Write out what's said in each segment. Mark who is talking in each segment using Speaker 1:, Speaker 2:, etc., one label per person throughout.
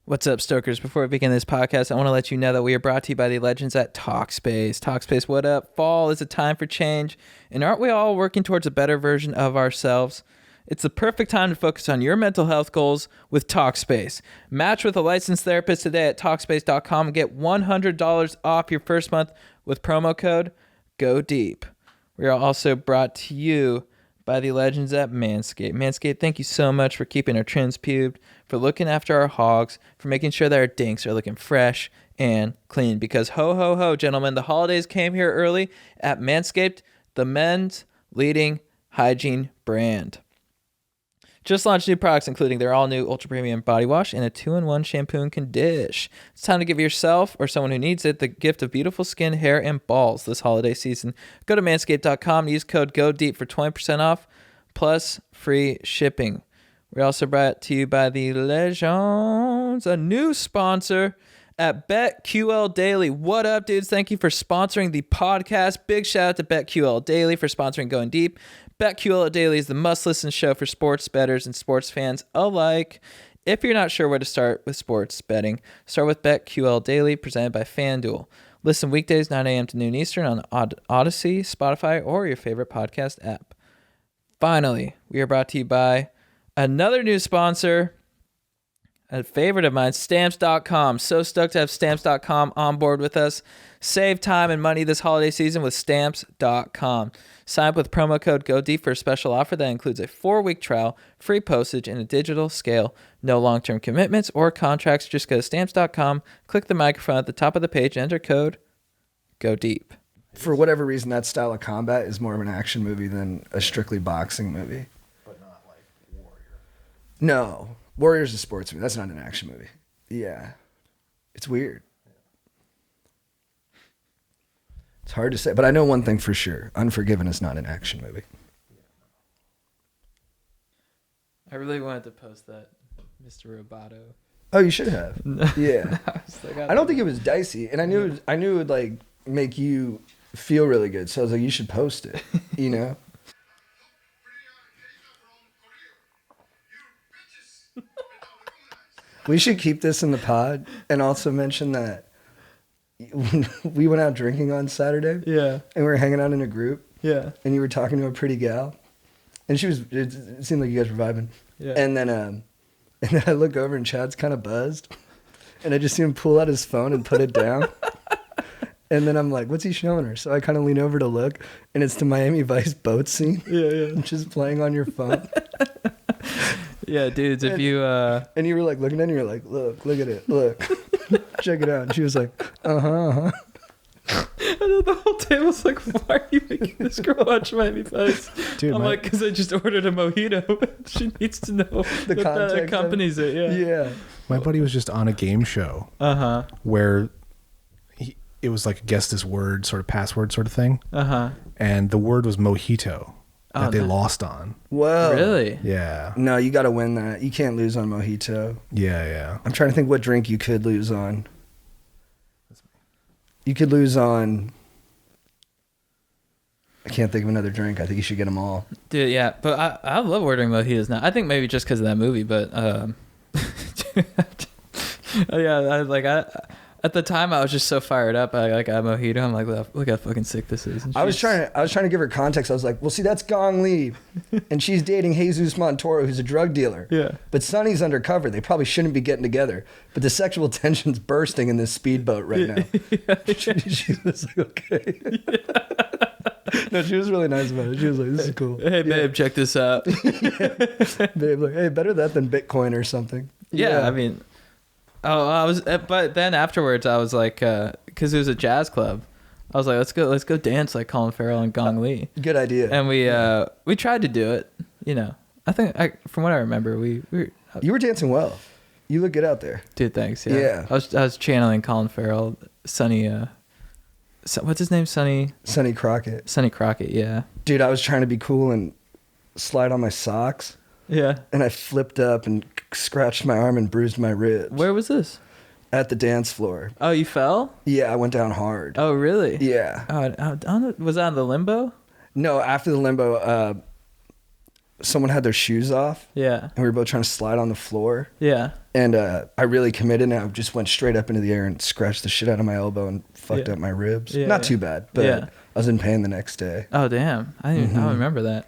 Speaker 1: What's up, Stokers? Before we begin this podcast, I want to let you know that we are brought to you by the legends at Talkspace. Talkspace, what up? Fall is a time for change, and aren't we all working towards a better version of ourselves? It's the perfect time to focus on your mental health goals with Talkspace. Match with a licensed therapist today at Talkspace.com and get $100 off your first month with promo code GODEEP. We are also brought to you by the legends at Manscaped. Manscaped, thank you so much for keeping our trims pubed, for looking after our hogs, for making sure that our dinks are looking fresh and clean. Because ho, ho, ho, gentlemen, the holidays came here early at Manscaped, the men's leading hygiene brand. Just launched new products, including their all-new Ultra Premium Body Wash and a 2-in-1 shampoo and condish. It's time to give yourself or someone who needs it the gift of beautiful skin, hair, and balls this holiday season. Go to manscaped.com and use code GODEEP for 20% off plus free shipping. We're also brought to you by the Legends, a new sponsor at BetQL Daily. What up, dudes? Thank you for sponsoring the podcast. Big shout out to BetQL Daily for sponsoring Going Deep. BetQL Daily is the must-listen show for sports bettors and sports fans alike. If you're not sure where to start with sports betting, start with BetQL Daily, presented by FanDuel. Listen weekdays 9 a.m. to noon Eastern on Odyssey, Spotify, or your favorite podcast app. Finally, we are brought to you by another new sponsor, a favorite of mine, Stamps.com. So stoked to have Stamps.com on board with us. Save time and money this holiday season with Stamps.com. Sign up with promo code GODEEP for a special offer that includes a 4-week trial, free postage, and a digital scale. No long-term commitments or contracts. Just go to Stamps.com, click the microphone at the top of the page, and enter code GODEEP.
Speaker 2: For whatever reason, that style of combat is more of an action movie than a strictly boxing movie.
Speaker 3: But not like Warrior.
Speaker 2: No. Warrior's a sports movie. That's not an action movie. Yeah. It's weird. It's hard to say, but I know one thing for sure. Unforgiven is not an action movie.
Speaker 1: I really wanted to post that, Mr. Roboto.
Speaker 2: Oh, you should have. Yeah. I don't think it was
Speaker 1: was
Speaker 2: dicey, and I knew it would like make you feel really good. So I was like, you should post it, you know? We should keep this in the pod and also mention that we went out drinking on Saturday.
Speaker 1: Yeah.
Speaker 2: And we were hanging out in a group.
Speaker 1: Yeah.
Speaker 2: And you were talking to a pretty gal. And it seemed like you guys were vibing.
Speaker 1: Yeah.
Speaker 2: And then I look over and Chad's kind of buzzed. And I just see him pull out his phone and put it down. And then I'm like, what's he showing her? So I kind of lean over to look, and it's the Miami Vice boat scene.
Speaker 1: Yeah.
Speaker 2: Just playing on your phone.
Speaker 1: Yeah, dudes, if you...
Speaker 2: And you were like looking at it, and you're like, look at it, look. Check it out. And she was like, uh-huh.
Speaker 1: And then the whole table's like, why are you making this girl watch Miami Vice?
Speaker 3: Dude,
Speaker 1: I'm like, because I just ordered a mojito. She needs to know that accompanies it.
Speaker 2: Yeah.
Speaker 3: My buddy was just on a game show where it was like a guess this word, sort of password sort of thing. And the word was mojito that they lost on.
Speaker 2: Whoa.
Speaker 1: Really?
Speaker 3: Yeah.
Speaker 2: No, you got to win that. You can't lose on mojito.
Speaker 3: Yeah.
Speaker 2: I'm trying to think what drink you could lose on. You could lose on... I can't think of another drink. I think you should get them all.
Speaker 1: Dude, yeah. But I love ordering mojitos now. I think maybe just because of that movie, but... yeah, at the time, I was just so fired up. I got a mojito. I'm like, look how fucking sick this is.
Speaker 2: I was trying to give her context. I was like, well, see, that's Gong Li, and she's dating Jesus Montoro, who's a drug dealer.
Speaker 1: Yeah.
Speaker 2: But Sonny's undercover. They probably shouldn't be getting together. But the sexual tension's bursting in this speedboat right now. She was like, okay. No, she was really nice about it. She was like, this is cool.
Speaker 1: Hey, babe, check this out.
Speaker 2: Babe, like, hey, better that than Bitcoin or something.
Speaker 1: Yeah, I mean... Oh, I was, but then afterwards I was like, because it was a jazz club, I was like, let's go dance like Colin Farrell and Gong Li.
Speaker 2: Good idea.
Speaker 1: And we tried to do it, you know. I think from what I remember, we
Speaker 2: you were dancing well. You look good out there.
Speaker 1: Dude, thanks. Yeah. I was channeling Colin Farrell, Sonny. What's his name? Sonny
Speaker 2: Crockett.
Speaker 1: Sonny Crockett. Yeah.
Speaker 2: Dude, I was trying to be cool and slide on my socks.
Speaker 1: Yeah.
Speaker 2: And I flipped up and scratched my arm and bruised my ribs.
Speaker 1: Where was this?
Speaker 2: At the dance floor.
Speaker 1: Oh, you fell?
Speaker 2: Yeah, I went down hard.
Speaker 1: Oh, really?
Speaker 2: Yeah.
Speaker 1: Oh, I don't know. Was that on the limbo?
Speaker 2: No, after the limbo, someone had their shoes off.
Speaker 1: Yeah.
Speaker 2: And we were both trying to slide on the floor.
Speaker 1: Yeah.
Speaker 2: And I really committed, and I just went straight up into the air and scratched the shit out of my elbow and fucked up my ribs.
Speaker 1: Yeah,
Speaker 2: Not too bad, but I was in pain the next day.
Speaker 1: Oh, damn. I don't remember that.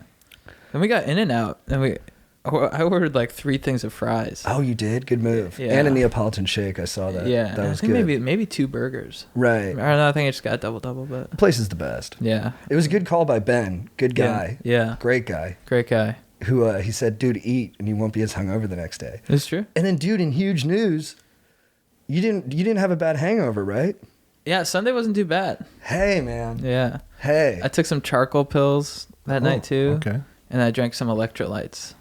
Speaker 1: And we got In-N-Out, and I ordered like 3 things of fries.
Speaker 2: Oh, you did? Good move.
Speaker 1: Yeah.
Speaker 2: And a Neapolitan shake. I saw that.
Speaker 1: Yeah.
Speaker 2: That was
Speaker 1: I think
Speaker 2: good.
Speaker 1: maybe 2 burgers.
Speaker 2: Right.
Speaker 1: I don't know. I think I just got double, but.
Speaker 2: The place is the best.
Speaker 1: Yeah.
Speaker 2: It was a good call by Ben. Good guy.
Speaker 1: Yeah.
Speaker 2: Great guy.
Speaker 1: Great guy.
Speaker 2: Who he said, dude, eat, and you won't be as hungover the next day.
Speaker 1: It's true.
Speaker 2: And then, dude, in huge news, you didn't have a bad hangover, right?
Speaker 1: Yeah, Sunday wasn't too bad.
Speaker 2: Hey, man.
Speaker 1: Yeah.
Speaker 2: Hey.
Speaker 1: I took some charcoal pills that night too.
Speaker 3: Okay.
Speaker 1: And I drank some electrolytes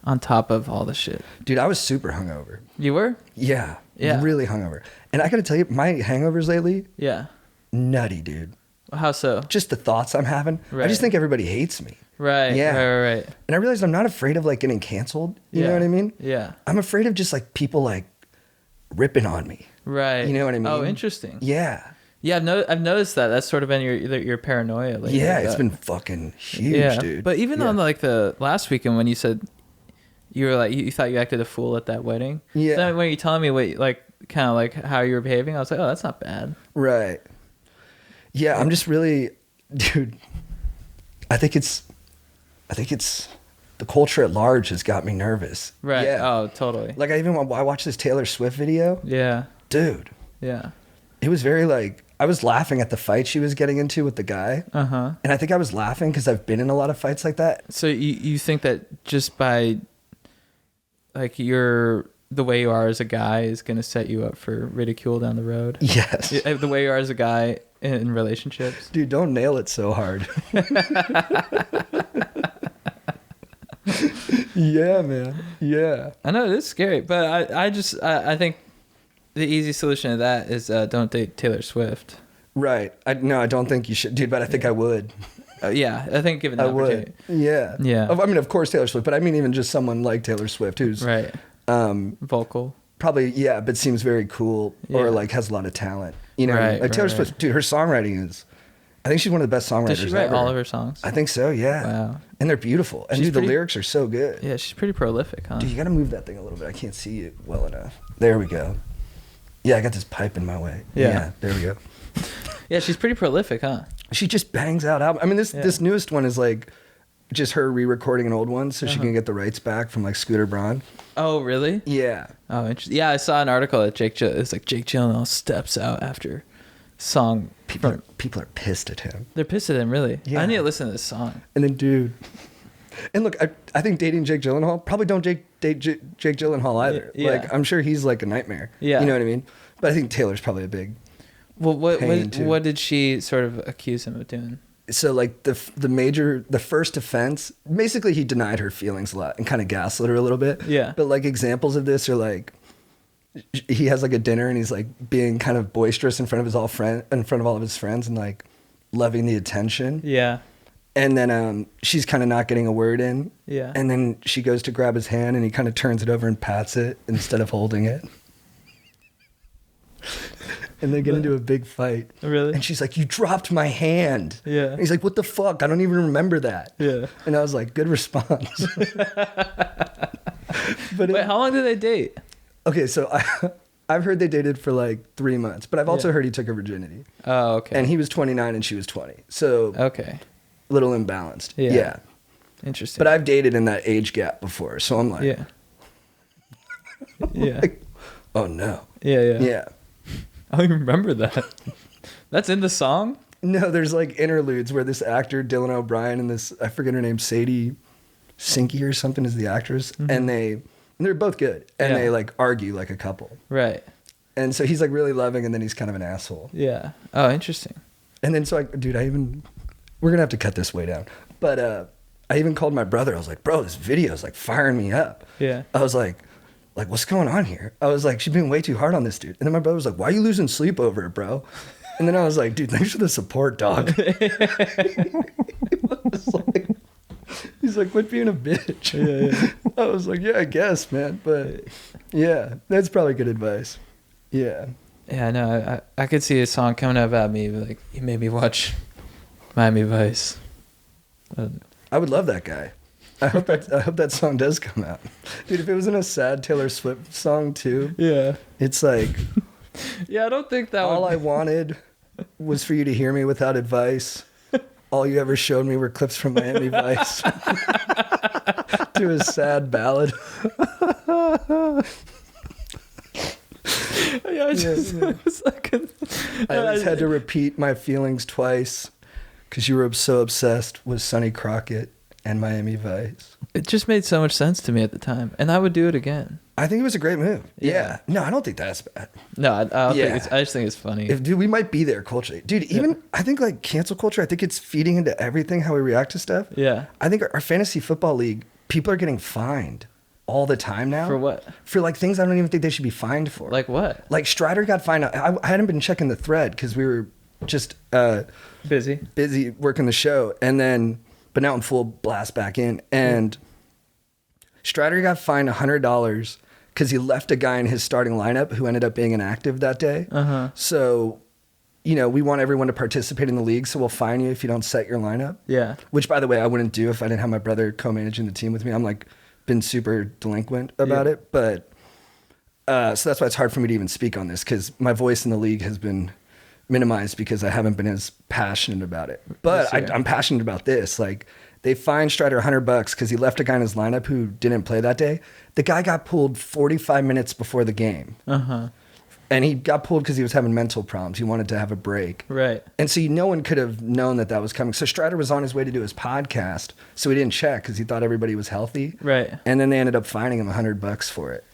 Speaker 1: on top of all the shit.
Speaker 2: Dude, I was super hungover.
Speaker 1: You were?
Speaker 2: Yeah.
Speaker 1: Yeah.
Speaker 2: Really hungover. And I got to tell you, my hangovers lately,
Speaker 1: Yeah.
Speaker 2: nutty, dude.
Speaker 1: How so?
Speaker 2: Just the thoughts I'm having.
Speaker 1: Right.
Speaker 2: I just think everybody hates me.
Speaker 1: Right.
Speaker 2: Yeah.
Speaker 1: Right.
Speaker 2: And I realized I'm not afraid of like getting canceled. You know what I mean?
Speaker 1: Yeah.
Speaker 2: I'm afraid of just like people like ripping on me.
Speaker 1: Right.
Speaker 2: You know what I mean?
Speaker 1: Oh, interesting.
Speaker 2: Yeah.
Speaker 1: Yeah, I've noticed that. That's sort of been your paranoia lately.
Speaker 2: Yeah,
Speaker 1: like
Speaker 2: it's
Speaker 1: that.
Speaker 2: been fucking huge, dude.
Speaker 1: But even
Speaker 2: yeah.
Speaker 1: on like the last weekend when you said you were like you thought you acted a fool at that wedding.
Speaker 2: Yeah.
Speaker 1: Then when you telling me what like kind of like how you were behaving, I was like, oh, that's not bad.
Speaker 2: Right. Yeah, I'm just really, dude. I think it's the culture at large has got me nervous.
Speaker 1: Right.
Speaker 2: Yeah.
Speaker 1: Oh, totally.
Speaker 2: Like I watched this Taylor Swift video.
Speaker 1: Yeah.
Speaker 2: Dude.
Speaker 1: Yeah.
Speaker 2: It was very like I was laughing at the fight she was getting into with the guy.
Speaker 1: Uh-huh.
Speaker 2: And I think I was laughing because I've been in a lot of fights like that.
Speaker 1: So you think that just by like the way you are as a guy is going to set you up for ridicule down the road?
Speaker 2: Yes.
Speaker 1: The way you are as a guy in relationships?
Speaker 2: Dude, don't nail it so hard. Yeah, man. Yeah.
Speaker 1: I know it is scary, but I think the easy solution to that is don't date Taylor Swift.
Speaker 2: Right. I don't think you should, dude, but I think I would.
Speaker 1: Yeah, I think given the
Speaker 2: I
Speaker 1: opportunity.
Speaker 2: would. Yeah.
Speaker 1: Yeah.
Speaker 2: I mean, of course, Taylor Swift, but I mean, even just someone like Taylor Swift who's
Speaker 1: Right. Vocal.
Speaker 2: probably, yeah, but seems very cool or
Speaker 1: Yeah.
Speaker 2: like has a lot of talent. You know,
Speaker 1: Right,
Speaker 2: like Taylor
Speaker 1: right,
Speaker 2: Swift, dude, her songwriting is, I think she's one of the best songwriters
Speaker 1: Does she write
Speaker 2: ever.
Speaker 1: all of her songs?
Speaker 2: I think so, yeah.
Speaker 1: Wow.
Speaker 2: And they're beautiful. And
Speaker 1: She's
Speaker 2: dude,
Speaker 1: pretty-
Speaker 2: the lyrics are so good.
Speaker 1: Yeah, she's pretty prolific, huh?
Speaker 2: Dude, you got to move that thing a little bit. I can't see it well enough. There we go. Yeah, I got this pipe in my way.
Speaker 1: Yeah.
Speaker 2: There we go.
Speaker 1: Yeah, she's pretty prolific, huh?
Speaker 2: She just bangs out albums. I mean,
Speaker 1: Yeah.
Speaker 2: this newest one is like just her re-recording an old one so she
Speaker 1: Uh-huh.
Speaker 2: can get the rights back from like Scooter Braun.
Speaker 1: Oh, really?
Speaker 2: Yeah.
Speaker 1: Oh, interesting. Yeah, I saw an article that Jake Gyllenhaal steps out after song.
Speaker 2: People are pissed at him.
Speaker 1: They're pissed at him, really.
Speaker 2: Yeah.
Speaker 1: I need to listen to this song.
Speaker 2: And then, dude. And look, I think dating Jake Gyllenhaal, probably don't date Jake Gyllenhaal either.
Speaker 1: Yeah.
Speaker 2: Like, I'm sure he's like a nightmare.
Speaker 1: Yeah.
Speaker 2: You know what I mean? But I think Taylor's probably a big.
Speaker 1: Well,
Speaker 2: Pain, too.
Speaker 1: what did she sort of accuse him of doing?
Speaker 2: So like the first offense, basically he denied her feelings a lot and kind of gaslit her a little bit.
Speaker 1: Yeah.
Speaker 2: But like examples of this are like, he has like a dinner and he's like being kind of boisterous in front of all of his friends and like loving the attention.
Speaker 1: Yeah.
Speaker 2: And then she's kind of not getting a word in.
Speaker 1: Yeah.
Speaker 2: And then she goes to grab his hand and he kind of turns it over and pats it instead of holding it. And they get into a big fight.
Speaker 1: Really?
Speaker 2: And she's like, "You dropped my hand."
Speaker 1: Yeah.
Speaker 2: And he's like, "What the fuck? I don't even remember that."
Speaker 1: Yeah.
Speaker 2: And I was like, "Good response." But
Speaker 1: Wait, how long did they date?
Speaker 2: okay, so I've heard they dated for like 3 months, but I've also
Speaker 1: Yeah.
Speaker 2: heard he took her virginity.
Speaker 1: Oh, okay.
Speaker 2: And he was 29 and she was 20. So
Speaker 1: Okay.
Speaker 2: a little imbalanced.
Speaker 1: Yeah.
Speaker 2: Yeah.
Speaker 1: Interesting.
Speaker 2: But I've dated in that age gap before. So I'm like,
Speaker 1: Yeah. Yeah.
Speaker 2: like, oh no.
Speaker 1: Yeah.
Speaker 2: Yeah.
Speaker 1: I don't even remember that. That's in the song?
Speaker 2: No, there's like interludes where this actor, Dylan O'Brien, and this, I forget her name, Sadie Sinky or something is the actress.
Speaker 1: Mm-hmm.
Speaker 2: And they're both good. And
Speaker 1: Yeah.
Speaker 2: they like argue like a couple.
Speaker 1: Right.
Speaker 2: And so he's like really loving and then he's kind of an asshole.
Speaker 1: Yeah. Oh, interesting.
Speaker 2: And then so we're going to have to cut this way down. But I even called my brother. I was like, "Bro, this video is like firing me up."
Speaker 1: Yeah.
Speaker 2: I was like, "What's going on here?" I was like, "She's being way too hard on this dude." And then my brother was like, "Why are you losing sleep over it, bro?" And then I was like, "Dude, thanks for the support, dog." He's like, "Quit being a bitch."
Speaker 1: Yeah.
Speaker 2: I was like, "Yeah, I guess, man." But yeah, that's probably good advice. Yeah.
Speaker 1: Yeah, no, I could see a song coming out about me, like, you made me watch Miami Vice.
Speaker 2: I would love that guy. I hope that song does come out. Dude, if it was in a sad Taylor Swift song too,
Speaker 1: Yeah.
Speaker 2: it's like,
Speaker 1: Yeah, I don't think that
Speaker 2: all
Speaker 1: would...
Speaker 2: I wanted was for you to hear me without advice. All you ever showed me were clips from Miami Vice. To a sad ballad.
Speaker 1: Yeah, I just...
Speaker 2: Yeah.
Speaker 1: It's like
Speaker 2: I always had to repeat my feelings twice because you were so obsessed with Sonny Crockett and Miami Vice.
Speaker 1: It just made so much sense to me at the time, and I would do it again.
Speaker 2: I think it was a great move.
Speaker 1: Yeah.
Speaker 2: No, I don't think that's bad.
Speaker 1: No, I don't
Speaker 2: Yeah.
Speaker 1: think it's... I just think it's funny.
Speaker 2: Dude, we might be there culturally. Dude, even I think like cancel culture, I think it's feeding into everything, how we react to stuff.
Speaker 1: Yeah.
Speaker 2: I think our fantasy football league, people are getting fined all the time now.
Speaker 1: For what?
Speaker 2: For like things I don't even think they should be fined for.
Speaker 1: Like what?
Speaker 2: Like Strider got fined. I hadn't been checking the thread because we were just
Speaker 1: Busy
Speaker 2: working the show. And then, but now I'm full blast back in. And Strider got fined $100 because he left a guy in his starting lineup who ended up being inactive that day.
Speaker 1: Uh-huh.
Speaker 2: So, you know, we want everyone to participate in the league, so we'll fine you if you don't set your lineup.
Speaker 1: Yeah.
Speaker 2: Which, by the way, I wouldn't do if I didn't have my brother co-managing the team with me. I'm like, been super delinquent about it. But, so that's why it's hard for me to even speak on this because my voice in the league has been minimized because I haven't been as passionate about it. But I'm passionate about this. Like, they fined Strider $100 because he left a guy in his lineup who didn't play that day. The guy got pulled 45 minutes before the game.
Speaker 1: Uh-huh.
Speaker 2: And he got pulled because he was having mental problems. He wanted to have a break.
Speaker 1: Right.
Speaker 2: And so no one could have known that was coming. So Strider was on his way to do his podcast. So he didn't check because he thought everybody was healthy.
Speaker 1: Right.
Speaker 2: And then they ended up fining him $100 for it.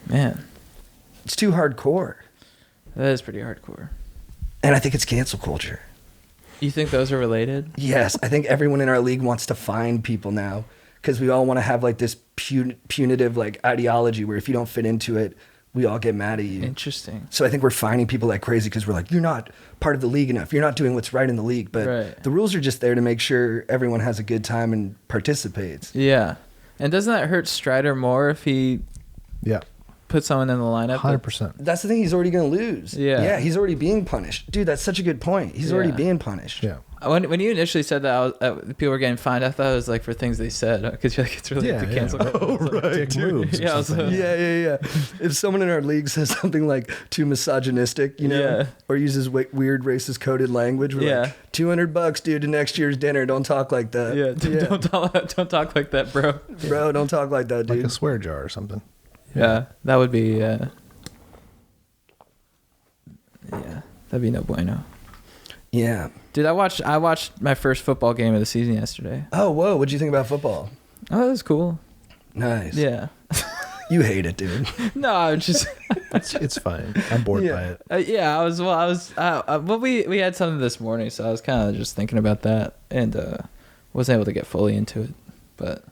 Speaker 1: Man,
Speaker 2: It's too hardcore.
Speaker 1: that is pretty hardcore.
Speaker 2: And I think it's cancel culture.
Speaker 1: You think those are related?
Speaker 2: Yes, I think everyone in our league wants to fine people now because we all want to have like this punitive like ideology where if you don't fit into it, we all get mad at you.
Speaker 1: Interesting.
Speaker 2: So I think we're fining people like crazy because we're like, you're not part of the league enough. You're not doing what's right in the league. But the rules are just there to make sure everyone has a good time and participates.
Speaker 1: Yeah. And doesn't that hurt Strider more if he
Speaker 3: Yeah.
Speaker 1: put someone in the lineup?
Speaker 3: 100%.
Speaker 2: That's the thing. He's already going to lose.
Speaker 1: Yeah.
Speaker 2: Yeah, he's already being punished. Dude, that's such a good point. He's already being punished.
Speaker 3: Yeah.
Speaker 1: When you initially said that people were getting fined, I thought it was like for things they said because you're like it's really the cancel.
Speaker 2: Oh, right.
Speaker 3: Dick moves.
Speaker 1: Yeah, I was like,
Speaker 2: Yeah. If someone in our league says something like too misogynistic, you know, or uses weird racist coded language, we're like, $200, dude, to next year's dinner. Don't talk like that.
Speaker 1: Yeah, don't talk like that, bro.
Speaker 2: Bro, don't talk like that, dude.
Speaker 3: Like a swear jar or something.
Speaker 1: Yeah, that would be. Yeah, that'd be no bueno.
Speaker 2: Yeah.
Speaker 1: Dude, I watched my first football game of the season yesterday.
Speaker 2: Oh, whoa. What'd you think about football?
Speaker 1: Oh, that was cool.
Speaker 2: Nice.
Speaker 1: Yeah.
Speaker 2: You hate it, dude.
Speaker 1: No, I was just.
Speaker 3: It's fine. I'm bored by it.
Speaker 1: Yeah, I was. Well, we had something this morning, so I was kind of just thinking about that, and wasn't able to get fully into it, but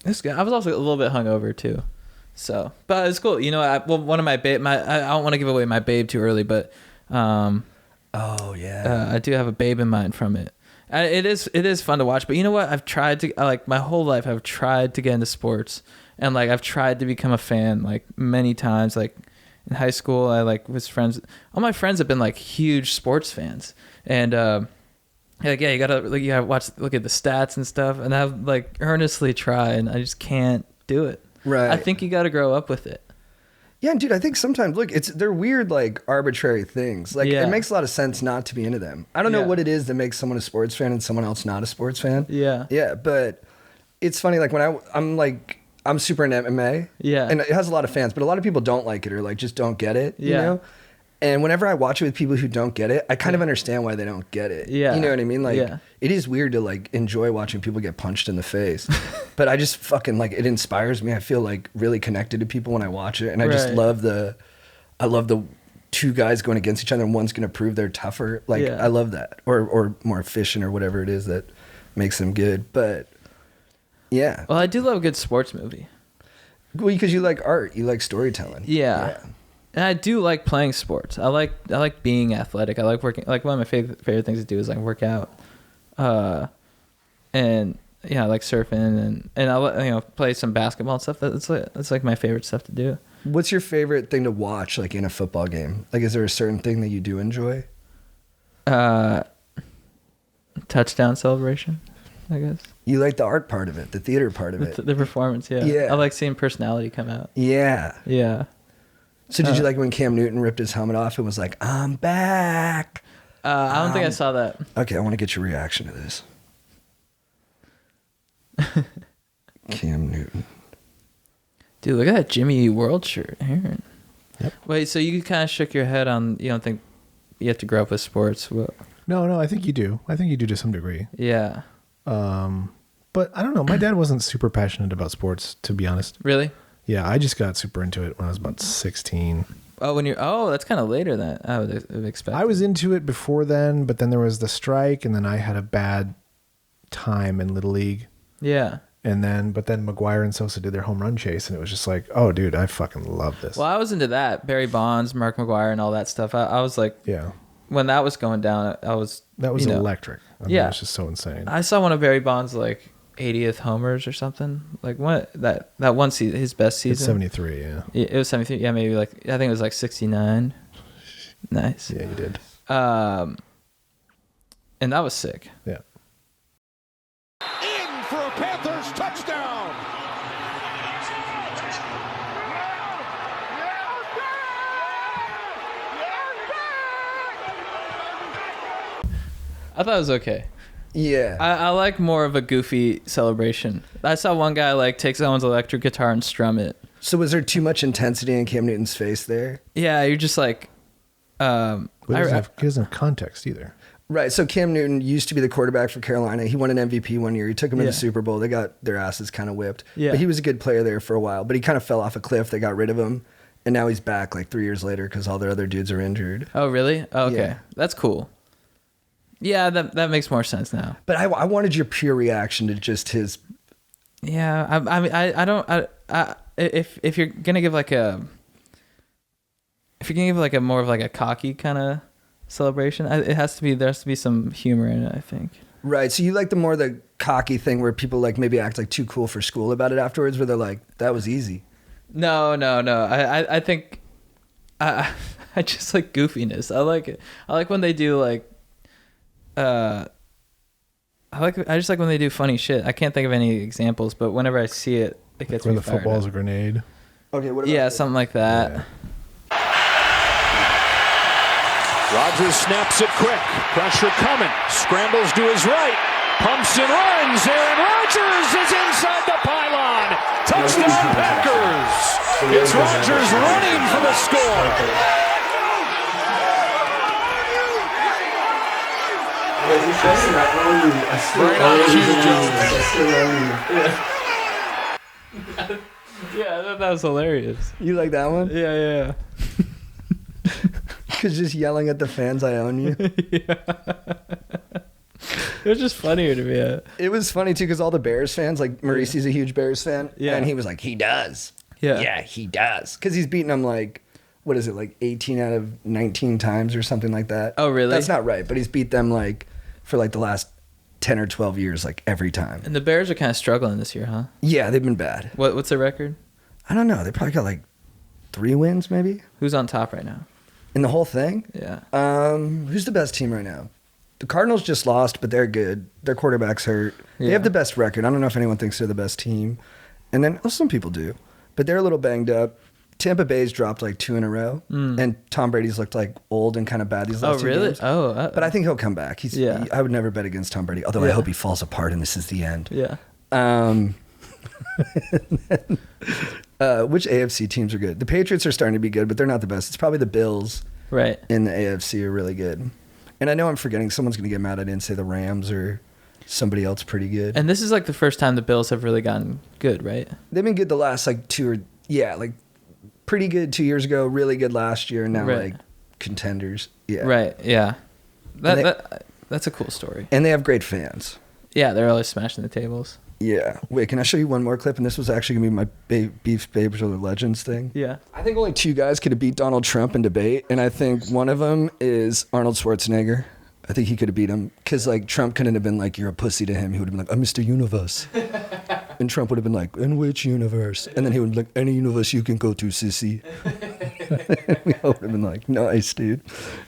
Speaker 1: it's good. I was also a little bit hungover too, so but it's cool. You know, one of my babe. I don't want to give away my babe too early, but
Speaker 2: Oh yeah.
Speaker 1: I do have a babe in mind from it. It is fun to watch, but you know what? I've tried to like my whole life. I've tried to get into sports, and like I've tried to become a fan like many times. Like in high school, I like was friends. All my friends have been like huge sports fans, and like you gotta look at the stats and stuff. And I've like earnestly tried, and I just can't do it.
Speaker 2: Right.
Speaker 1: I think you got to grow up with it.
Speaker 2: Yeah, dude, I think sometimes they're weird, like arbitrary things. Like it makes a lot of sense not to be into them. I don't know what it is that makes someone a sports fan and someone else not a sports fan.
Speaker 1: Yeah.
Speaker 2: Yeah, but it's funny. Like when I'm super into MMA.
Speaker 1: Yeah.
Speaker 2: And it has a lot of fans, but a lot of people don't like it or like just don't get it. You know. And whenever I watch it with people who don't get it, I kind of understand why they don't get it.
Speaker 1: Yeah.
Speaker 2: You know what I mean? Like, it is weird to like enjoy watching people get punched in the face. But I just fucking like, it inspires me. I feel like really connected to people when I watch it. And I just love the two guys going against each other and one's going to prove they're tougher. Like, I love that. Or more efficient or whatever it is that makes them good. But yeah.
Speaker 1: Well, I do love a good sports movie.
Speaker 2: Well, because you like art, you like storytelling.
Speaker 1: Yeah. And I do like playing sports. I like being athletic. I like working. Like one of my favorite things to do is like work out, and I like surfing and I play some basketball and stuff. That's like my favorite stuff to do.
Speaker 2: What's your favorite thing to watch, like in a football game? Like, is there a certain thing that you do enjoy?
Speaker 1: Touchdown celebration, I guess.
Speaker 2: You like the art part of it, the theater part of it.
Speaker 1: The performance, yeah.
Speaker 2: Yeah.
Speaker 1: I like seeing personality come out.
Speaker 2: Yeah.
Speaker 1: Yeah.
Speaker 2: So did you like when Cam Newton ripped his helmet off and was like, I'm back?
Speaker 1: I don't think I saw that.
Speaker 2: Okay, I want to get your reaction to this. Cam Newton.
Speaker 1: Dude, look at that Jimmy World shirt here.
Speaker 3: Yep.
Speaker 1: Wait, so you kind of shook your head on, you don't think you have to grow up with sports? Well,
Speaker 3: No, I think you do. I think you do to some degree.
Speaker 1: yeah.
Speaker 3: But I don't know. My dad wasn't super passionate about sports, to be honest.
Speaker 1: Really?
Speaker 3: Yeah, I just got super into it when I was about 16.
Speaker 1: Oh, that's kind of later than I would have expected.
Speaker 3: I was into it before then, but then there was the strike, and then I had a bad time in Little League.
Speaker 1: Yeah.
Speaker 3: But then McGuire and Sosa did their home run chase, and it was just like, oh, dude, I fucking love this.
Speaker 1: Well, I was into that. Barry Bonds, Mark McGuire, and all that stuff. I was like,
Speaker 3: Yeah.
Speaker 1: when that was going down, that was
Speaker 3: electric. I mean,
Speaker 1: yeah.
Speaker 3: it was just so insane.
Speaker 1: I saw one of Barry Bonds' like 80th homers or something. Like that one season, his best season.
Speaker 3: It's 73, yeah.
Speaker 1: It was 73. Yeah, maybe like I think it was like 69. Nice.
Speaker 3: Yeah, you did.
Speaker 1: And that was sick.
Speaker 3: Yeah.
Speaker 4: In for a Panthers touchdown.
Speaker 1: I thought it was okay.
Speaker 2: Yeah.
Speaker 1: I like more of a goofy celebration. I saw one guy like take someone's electric guitar and strum it.
Speaker 2: So was there too much intensity in Cam Newton's face there?
Speaker 1: Yeah, you're just like,
Speaker 3: He doesn't have context either.
Speaker 2: Right. So Cam Newton used to be the quarterback for Carolina. He won an MVP one year. He took him to the Super Bowl. They got their asses kind of whipped.
Speaker 1: Yeah.
Speaker 2: But he was a good player there for a while. But he kind of fell off a cliff. They got rid of him. And now he's back like 3 years later because all their other dudes are injured.
Speaker 1: Oh, really? Oh, okay.
Speaker 2: Yeah.
Speaker 1: That's cool. Yeah, that makes more sense now.
Speaker 2: But I wanted your pure reaction to just his...
Speaker 1: Yeah, I mean, I don't... if you're gonna give like a... If you're gonna give like a more of like a cocky kind of celebration, there has to be some humor in it, I think.
Speaker 2: Right. So you like the cocky thing where people like maybe act like too cool for school about it afterwards, where they're like, that was easy.
Speaker 1: No. I think... I just like goofiness. I like it. I like when they do like... I just like when they do funny shit. I can't think of any examples, but whenever I see it, it gets
Speaker 3: Where
Speaker 1: me
Speaker 3: the
Speaker 1: fired
Speaker 3: football's
Speaker 1: up.
Speaker 3: a grenade.
Speaker 2: Okay, what about
Speaker 1: Yeah,
Speaker 2: this?
Speaker 1: something like that.
Speaker 3: Yeah.
Speaker 4: Rodgers snaps it quick. Pressure coming. Scrambles to his right. Pumps and runs. Aaron Rodgers is inside the pylon. Touchdown Packers. It's Rodgers running for the score. Right on cue, Jones.
Speaker 1: Yeah, that was hilarious.
Speaker 2: You like that one?
Speaker 1: Yeah.
Speaker 2: Because just yelling at the fans, I own you.
Speaker 1: It was just funnier to me.
Speaker 2: It was funny too because all the Bears fans, like Maurice's a huge Bears fan,
Speaker 1: Yeah.
Speaker 2: and he was like, he does.
Speaker 1: Yeah.
Speaker 2: Yeah, he does. Because he's beaten them like, what is it, like 18 out of 19 times or something like that.
Speaker 1: Oh, really?
Speaker 2: That's not right, but he's beat them like for like the last 10 or 12 years, like every time.
Speaker 1: And the Bears are kind of struggling this year, huh?
Speaker 2: Yeah, they've been bad.
Speaker 1: What's their record?
Speaker 2: I don't know. They probably got like 3 wins maybe
Speaker 1: Who's on top right now?
Speaker 2: in the whole thing.
Speaker 1: Yeah.
Speaker 2: Who's the best team right now? The Cardinals just lost, but they're good. Their quarterback's hurt. They
Speaker 1: Yeah.
Speaker 2: have the best record. I don't know if anyone thinks they're the best team. And then, well, some people do. But they're a little banged up. Tampa Bay's dropped like 2 in a row. And Tom Brady's looked like old and kind of bad these last 2
Speaker 1: really?
Speaker 2: games.
Speaker 1: Oh.
Speaker 2: But I think he'll come back.
Speaker 1: Yeah.
Speaker 2: I would never bet against Tom Brady, although I
Speaker 1: Yeah.
Speaker 2: hope he falls apart and this is the end.
Speaker 1: Yeah.
Speaker 2: Which AFC teams are good? The Patriots are starting to be good, but they're not the best. It's probably the Bills
Speaker 1: Right.
Speaker 2: in the AFC are really good. And I know I'm forgetting. Someone's going to get mad I didn't say the Rams or somebody else pretty good.
Speaker 1: And this is like the first time the Bills have really gotten good, right?
Speaker 2: They've been good the last like 2 or, like pretty good 2 years ago, really good last year, and now
Speaker 1: Right.
Speaker 2: like contenders. Yeah.
Speaker 1: Right. Yeah.
Speaker 2: And
Speaker 1: That's a cool story.
Speaker 2: And they have great fans.
Speaker 1: Yeah, they're always smashing the tables.
Speaker 2: Yeah. Wait, can I show you one more clip? And this was actually going to be my Beef Babes or the Legends thing.
Speaker 1: Yeah.
Speaker 2: I think only 2 guys could have beat Donald Trump in debate, and I think one of them is Arnold Schwarzenegger. I think he could have beat him because like Trump couldn't have been like, you're a pussy to him. He would have been like, I'm Mr. Universe. And Trump would have been like, in which universe? And then he would be like, any universe you can go to, sissy. We all would have been like, nice, dude.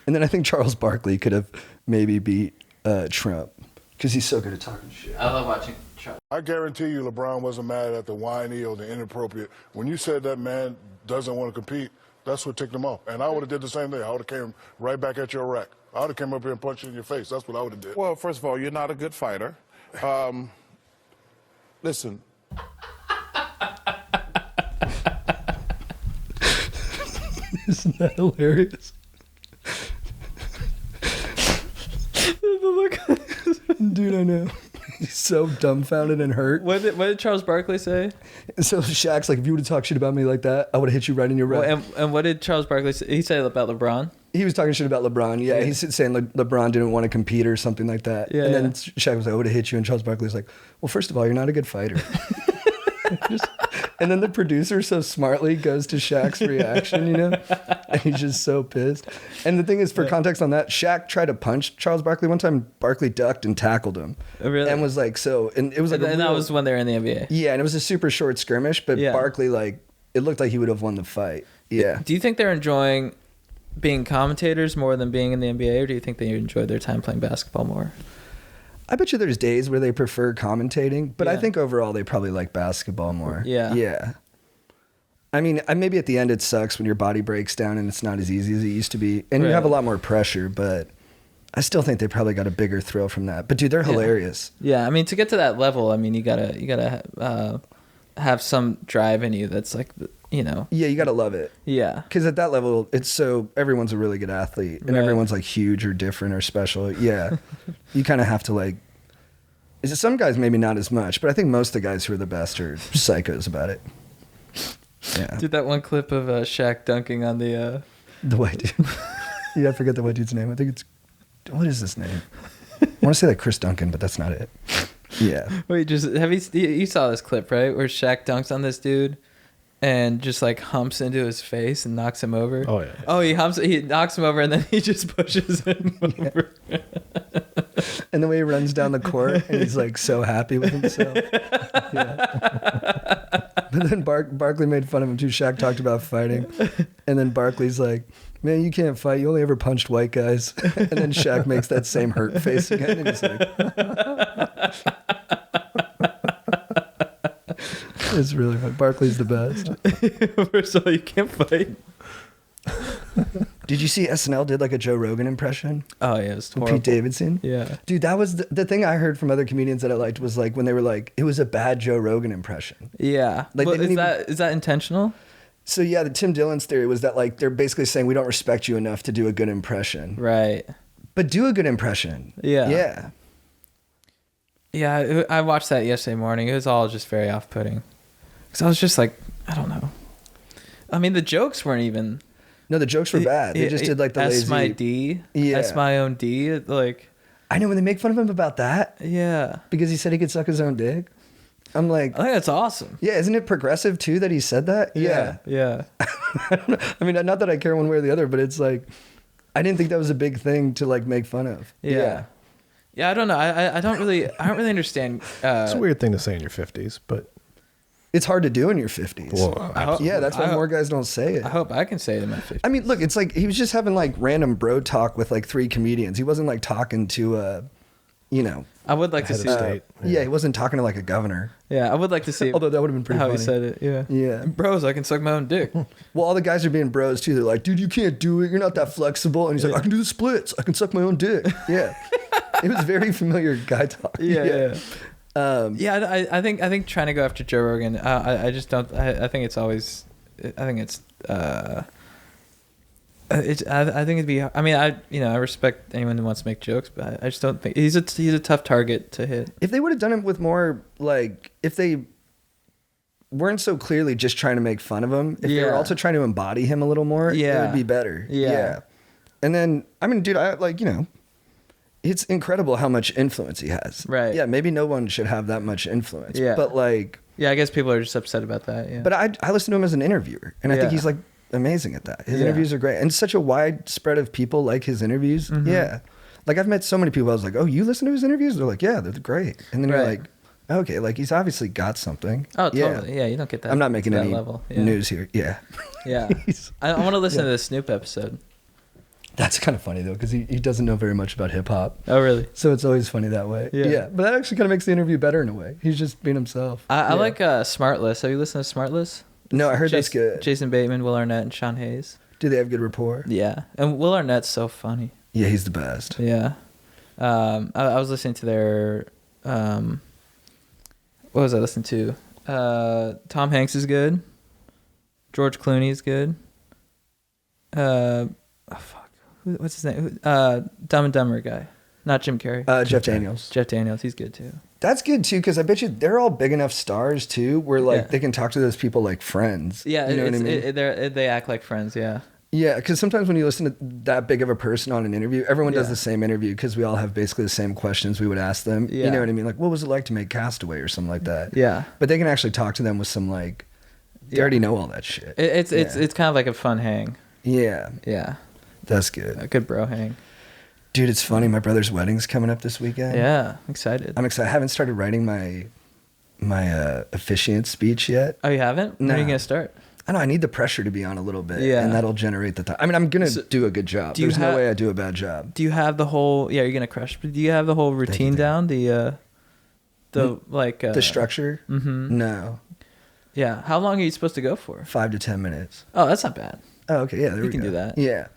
Speaker 2: And then I think Charles Barkley could have maybe beat Trump because he's so good at talking shit.
Speaker 1: I love watching Trump.
Speaker 5: I guarantee you LeBron wasn't mad at the whiny or the inappropriate. When you said that man doesn't want to compete, that's what ticked him off. And I would have did the same thing. I would have came right back at your rack. I would have came up here and punched you in your face. That's what I would have did.
Speaker 6: Well, first of all, you're not a good fighter. Listen.
Speaker 2: Isn't that hilarious? Dude, I know. He's so dumbfounded and hurt.
Speaker 1: What did Charles Barkley say?
Speaker 2: So Shaq's like, if you would have talked shit about me like that, I would have hit you right in your rack.
Speaker 1: Well, and what did Charles Barkley say? He said about LeBron?
Speaker 2: He was talking shit about LeBron. Yeah, he's saying LeBron didn't want to compete or something like that.
Speaker 1: Yeah,
Speaker 2: and then Shaq was like, I would have hit you. And Charles Barkley was like, well, first of all, you're not a good fighter. And then the producer so smartly goes to Shaq's reaction, you know? And he's just so pissed. And the thing is, for context on that, Shaq tried to punch Charles Barkley one time. Barkley ducked and tackled him.
Speaker 1: Oh, really?
Speaker 2: And was like, so, and it was like,
Speaker 1: and that was when they were in the NBA.
Speaker 2: Yeah, and it was a super short skirmish, but Barkley, like, it looked like he would have won the fight. Yeah.
Speaker 1: Do you think they're enjoying being commentators more than being in the NBA, or do you think they enjoy their time playing basketball more?
Speaker 2: I bet you there's days where they prefer commentating, but I think overall they probably like basketball more.
Speaker 1: Yeah.
Speaker 2: Yeah. I mean, maybe at the end it sucks when your body breaks down and it's not as easy as it used to be, and you have a lot more pressure, but I still think they probably got a bigger thrill from that. But dude, they're hilarious.
Speaker 1: Yeah, I mean, to get to that level, I mean, you gotta have some drive in you that's like, you know.
Speaker 2: Yeah, you gotta love it.
Speaker 1: Yeah.
Speaker 2: Because at that level, it's so everyone's a really good athlete, and everyone's like huge or different or special. Yeah, you kind of have to like. Some guys maybe not as much, but I think most of the guys who are the best are psychos about it. Yeah.
Speaker 1: Dude, that one clip of Shaq dunking on the
Speaker 2: white dude. Yeah, I forget the white dude's name. I think it's, what is his name? I want to say like Chris Duncan, but that's not it. Yeah.
Speaker 1: Wait, you saw this clip, right? Where Shaq dunks on this dude and just like humps into his face and knocks him over.
Speaker 3: Oh yeah.
Speaker 1: Oh, he knocks him over and then he just pushes him over.
Speaker 2: And the way he runs down the court and he's like so happy with himself. Yeah. But then Barkley made fun of him too. Shaq talked about fighting. And then Barkley's like, man, you can't fight. You only ever punched white guys. And then Shaq makes that same hurt face again. And he's like, it's really fun. Barkley's the best.
Speaker 1: First of all, you can't fight.
Speaker 2: Did you see SNL did like a Joe Rogan impression?
Speaker 1: Oh yeah, it was
Speaker 2: with
Speaker 1: horrible.
Speaker 2: Pete Davidson.
Speaker 1: Yeah,
Speaker 2: dude, that was the thing I heard from other comedians that I liked was like when they were like, it was a bad Joe Rogan impression.
Speaker 1: Yeah,
Speaker 2: like
Speaker 1: well, is that intentional?
Speaker 2: So yeah, the Tim Dillon's theory was that like they're basically saying we don't respect you enough to do a good impression.
Speaker 1: Right.
Speaker 2: But do a good impression.
Speaker 1: Yeah.
Speaker 2: Yeah.
Speaker 1: Yeah, I watched that yesterday morning. It was all just very off-putting. Because I was just like, I don't know. I mean, the jokes weren't even.
Speaker 2: No, the jokes were bad. They just did like the lazy.
Speaker 1: S my D.
Speaker 2: Yeah.
Speaker 1: S my own D. Like.
Speaker 2: I know when they make fun of him about that.
Speaker 1: Yeah.
Speaker 2: Because he said he could suck his own dick. I'm like.
Speaker 1: I think that's awesome.
Speaker 2: Yeah, isn't it progressive too that he said that?
Speaker 1: Yeah. Yeah.
Speaker 2: I mean, not that I care one way or the other, but it's like, I didn't think that was a big thing to like make fun of.
Speaker 1: Yeah. Yeah, I don't know. I don't really understand.
Speaker 3: It's a weird thing to say in your 50s, but
Speaker 2: it's hard to do in your 50s.
Speaker 3: Well,
Speaker 2: yeah, that's why more guys don't say it.
Speaker 1: I hope I can say it in my 50s.
Speaker 2: I mean, look, it's like he was just having like random bro talk with like 3 comedians. He wasn't like talking to,
Speaker 1: I would like to see
Speaker 3: state.
Speaker 2: Yeah, he wasn't talking to like a governor.
Speaker 1: Yeah, I would like to see.
Speaker 2: Although that would have been pretty
Speaker 1: how
Speaker 2: funny.
Speaker 1: he said it. Yeah.
Speaker 2: Yeah.
Speaker 1: Bros, I can suck my own dick.
Speaker 2: Well, all the guys are being bros too. They're like, dude, you can't do it. You're not that flexible. And he's like, I can do the splits. I can suck my own dick. Yeah. It was very familiar guy talk.
Speaker 1: Yeah. I think trying to go after Joe Rogan, I just don't. I think it's always. I think it's. I think it'd be. I mean, I respect anyone who wants to make jokes, but I just don't think he's a tough target to hit.
Speaker 2: If they would have done it with more like, if they weren't so clearly just trying to make fun of him, if they were also trying to embody him a little more, it would be better. Yeah. And then, I mean, dude, it's incredible how much influence he has.
Speaker 1: Right.
Speaker 2: Yeah, maybe no one should have that much influence.
Speaker 1: Yeah.
Speaker 2: But like...
Speaker 1: Yeah, I guess people are just upset about that, yeah.
Speaker 2: But I listen to him as an interviewer, and I think he's like amazing at that. His interviews are great. And such a wide spread of people like his interviews. Mm-hmm. Yeah. Like I've met so many people, I was like, oh, you listen to his interviews? They're like, yeah, they're great. And then you're like, Okay, like he's obviously got something.
Speaker 1: Oh, totally. Yeah, you don't get that.
Speaker 2: I'm not making
Speaker 1: that
Speaker 2: any
Speaker 1: level. Yeah.
Speaker 2: news here. Yeah.
Speaker 1: Yeah. I want to listen to the Snoop episode.
Speaker 2: That's kind of funny though, because he doesn't know very much about hip hop.
Speaker 1: Oh, really?
Speaker 2: So it's always funny that way.
Speaker 1: Yeah.
Speaker 2: But that actually kind of makes the interview better in a way. He's just being himself.
Speaker 1: I like Smartless. Have you listened to Smartless?
Speaker 2: No, I heard that's good.
Speaker 1: Jason Bateman, Will Arnett, and Sean Hayes.
Speaker 2: Do they have good rapport?
Speaker 1: Yeah, and Will Arnett's so funny.
Speaker 2: Yeah, he's the best.
Speaker 1: Yeah. I was listening to their what was I listening to? Tom Hanks is good. George Clooney is good. What's his name? Dumb and Dumber guy, not Jim Carrey.
Speaker 2: Jeff Daniels.
Speaker 1: Jeff Daniels, he's good too.
Speaker 2: That's good too, because I bet you they're all big enough stars too, where like they can talk to those people like friends.
Speaker 1: Yeah,
Speaker 2: you know what I mean.
Speaker 1: They act like friends. Yeah.
Speaker 2: Yeah, because sometimes when you listen to that big of a person on an interview, everyone does the same interview because we all have basically the same questions we would ask them.
Speaker 1: Yeah.
Speaker 2: You know what I mean? Like, what was it like to make Castaway or something like that?
Speaker 1: Yeah.
Speaker 2: But they can actually talk to them with some like, they already know all that shit.
Speaker 1: It's kind of like a fun hang.
Speaker 2: Yeah.
Speaker 1: Yeah.
Speaker 2: That's good.
Speaker 1: A good bro hang.
Speaker 2: Dude, it's funny. My brother's wedding's coming up this weekend.
Speaker 1: Yeah, I'm excited.
Speaker 2: I'm excited. I haven't started writing my officiant speech yet.
Speaker 1: Oh, you haven't? When are you
Speaker 2: No.
Speaker 1: gonna start?
Speaker 2: I know I need the pressure to be on a little bit,
Speaker 1: Yeah.
Speaker 2: and that'll generate the time. I mean, I'm gonna do a good job. There's no way I do a bad job.
Speaker 1: Do you have the whole? Yeah, you're gonna crush. But do you have the whole routine down? The
Speaker 2: The structure?
Speaker 1: Mm-hmm.
Speaker 2: No.
Speaker 1: Yeah. How long are you supposed to go for?
Speaker 2: 5 to 10 minutes.
Speaker 1: Oh, that's not bad.
Speaker 2: Oh, okay. Yeah, there we
Speaker 1: can
Speaker 2: go.
Speaker 1: do that.
Speaker 2: Yeah.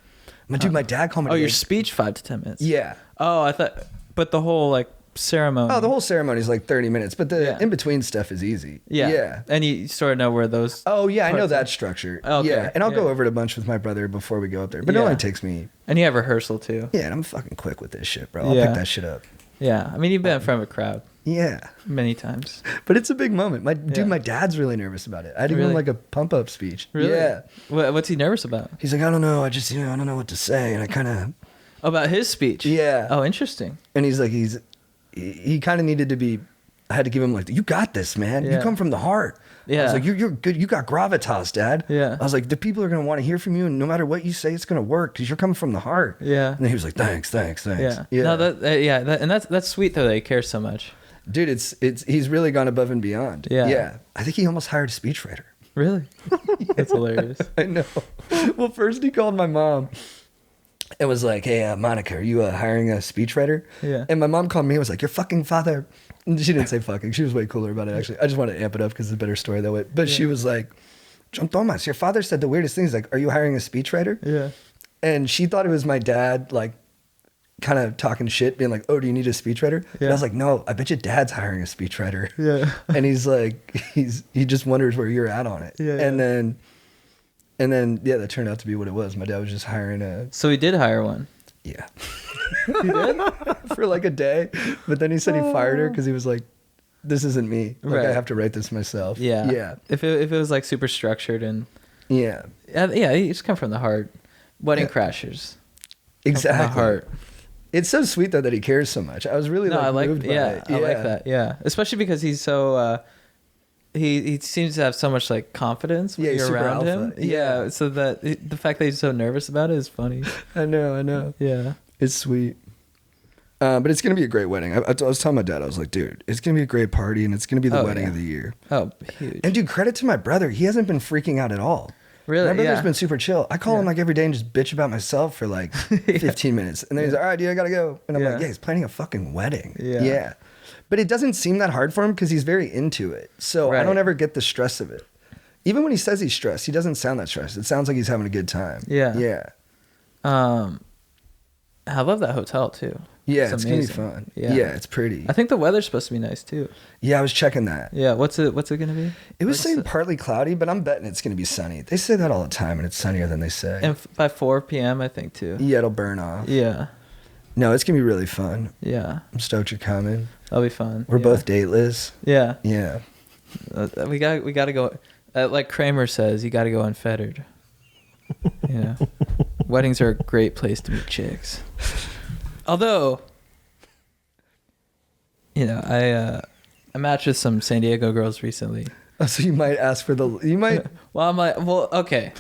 Speaker 2: Dude, my dad called me.
Speaker 1: Oh, your
Speaker 2: today.
Speaker 1: speech 5 to 10 minutes.
Speaker 2: Yeah.
Speaker 1: Oh, I thought. But the whole like ceremony.
Speaker 2: Oh, the whole ceremony is like 30 minutes, but the
Speaker 1: Yeah.
Speaker 2: in between stuff is easy.
Speaker 1: Yeah.
Speaker 2: Yeah.
Speaker 1: And you sort of know where those.
Speaker 2: Oh yeah, I know
Speaker 1: parts
Speaker 2: that
Speaker 1: are.
Speaker 2: structure.
Speaker 1: Okay,
Speaker 2: Yeah, and I'll go
Speaker 1: yeah.
Speaker 2: over it a bunch with my brother before we go up there. But it
Speaker 1: Yeah.
Speaker 2: only takes me.
Speaker 1: And you have rehearsal too.
Speaker 2: Yeah, and I'm fucking quick with this shit, bro. I'll
Speaker 1: Yeah.
Speaker 2: pick that shit up.
Speaker 1: Yeah. I mean, you've been in front of a crowd
Speaker 2: Yeah,
Speaker 1: many times.
Speaker 2: but it's a big moment.
Speaker 1: Yeah.
Speaker 2: My dad's really nervous about it. I had to give him
Speaker 1: Really?
Speaker 2: like a pump up speech.
Speaker 1: Really?
Speaker 2: Yeah.
Speaker 1: What's he nervous about?
Speaker 2: He's like, I don't know. I just I don't know what to say, and I kind of.
Speaker 1: About his speech.
Speaker 2: Yeah.
Speaker 1: Oh, interesting.
Speaker 2: And he's like, he kind of needed to be. I had to give him like, you got this, man. You
Speaker 1: Yeah.
Speaker 2: come from the heart. I
Speaker 1: Yeah.
Speaker 2: was like, you're good. You got gravitas, Dad.
Speaker 1: Yeah.
Speaker 2: I was like, the people are gonna want to hear from you, and no matter what you say, it's gonna work because you're coming from the heart.
Speaker 1: Yeah.
Speaker 2: And then he was like, thanks.
Speaker 1: Yeah.
Speaker 2: Yeah.
Speaker 1: No, and that's sweet though that he cares so much.
Speaker 2: Dude, he's really gone above and beyond.
Speaker 1: Yeah.
Speaker 2: Yeah. I think he almost hired a speechwriter.
Speaker 1: Really? That's hilarious.
Speaker 2: I know. Well, first he called my mom. It was like, hey, Monica, are you hiring a speechwriter?
Speaker 1: Yeah.
Speaker 2: And my mom called me and was like, your fucking father. And she didn't say fucking. She was way cooler about it, actually. I just want to amp it up because it's a better story that way. But she was like, John Thomas, your father said the weirdest things. Like, are you hiring a speechwriter?
Speaker 1: Yeah.
Speaker 2: And she thought it was my dad, like, kind of talking shit, being like, oh, do you need a speechwriter? And
Speaker 1: Yeah.
Speaker 2: I was like, no, I bet your dad's hiring a speechwriter.
Speaker 1: Yeah.
Speaker 2: And he's like, he just wonders where you're at on it.
Speaker 1: Yeah,
Speaker 2: And then, yeah, that turned out to be what it was. My dad was just hiring a,
Speaker 1: So he did hire one.
Speaker 2: yeah,
Speaker 1: He did?
Speaker 2: for like a day. But then he said he fired her because he was like, this isn't me. Like,
Speaker 1: Right.
Speaker 2: I have to write this myself.
Speaker 1: Yeah.
Speaker 2: Yeah.
Speaker 1: If it was like super structured and
Speaker 2: Yeah.
Speaker 1: yeah, you just come from the heart. Wedding
Speaker 2: Yeah.
Speaker 1: crashers.
Speaker 2: Exactly.
Speaker 1: Come from the heart.
Speaker 2: It's so sweet, though, that he cares so much. I was really
Speaker 1: No, I like
Speaker 2: moved by it.
Speaker 1: I like that. Yeah. Especially because he's so he seems to have so much like confidence when
Speaker 2: Yeah, he's
Speaker 1: you're
Speaker 2: super
Speaker 1: around him.
Speaker 2: alpha.
Speaker 1: Yeah.
Speaker 2: Yeah.
Speaker 1: So that the fact that he's so nervous about it is funny.
Speaker 2: I know.
Speaker 1: Yeah.
Speaker 2: It's sweet. But it's going to be a great wedding. I was telling my dad, I was like, dude, it's going to be a great party, and it's going to be the
Speaker 1: Oh,
Speaker 2: wedding
Speaker 1: yeah.
Speaker 2: of the year.
Speaker 1: Oh, huge.
Speaker 2: And dude, credit to my brother. He hasn't been freaking out at all.
Speaker 1: Really?
Speaker 2: My brother's
Speaker 1: Yeah.
Speaker 2: been super chill. I call him like every day and just bitch about myself for like 15 minutes. And then he's like, all right, dude, I got to go. And I'm
Speaker 1: Yeah.
Speaker 2: like, yeah, he's planning a fucking wedding.
Speaker 1: Yeah.
Speaker 2: But it doesn't seem that hard for him because he's very into it. So I
Speaker 1: Right.
Speaker 2: don't ever get the stress of it. Even when he says he's stressed, he doesn't sound that stressed. It sounds like he's having a good time.
Speaker 1: Yeah.
Speaker 2: Yeah.
Speaker 1: I love that hotel too.
Speaker 2: Yeah, it's going to be
Speaker 1: amazing.
Speaker 2: fun.
Speaker 1: Yeah.
Speaker 2: Yeah, it's pretty.
Speaker 1: I think the weather's supposed to be nice too.
Speaker 2: Yeah, I was checking that.
Speaker 1: Yeah. What's it gonna be?
Speaker 2: It was
Speaker 1: What's
Speaker 2: saying
Speaker 1: the-
Speaker 2: partly cloudy, but I'm betting it's going to be sunny. They say that all the time, and it's sunnier than they say.
Speaker 1: And by 4 p.m. I think too.
Speaker 2: Yeah, it'll burn off.
Speaker 1: Yeah.
Speaker 2: No, it's going to be really fun.
Speaker 1: Yeah.
Speaker 2: I'm stoked you're coming.
Speaker 1: That'll be fun.
Speaker 2: We're
Speaker 1: Yeah.
Speaker 2: both dateless.
Speaker 1: Yeah.
Speaker 2: Yeah.
Speaker 1: We got to go. Like Kramer says, you got to go unfettered. You know, weddings are a great place to meet chicks. Although, you know, I matched with some San Diego girls recently.
Speaker 2: Oh, so you might ask for the. You might.
Speaker 1: Well, I'm like, well, okay.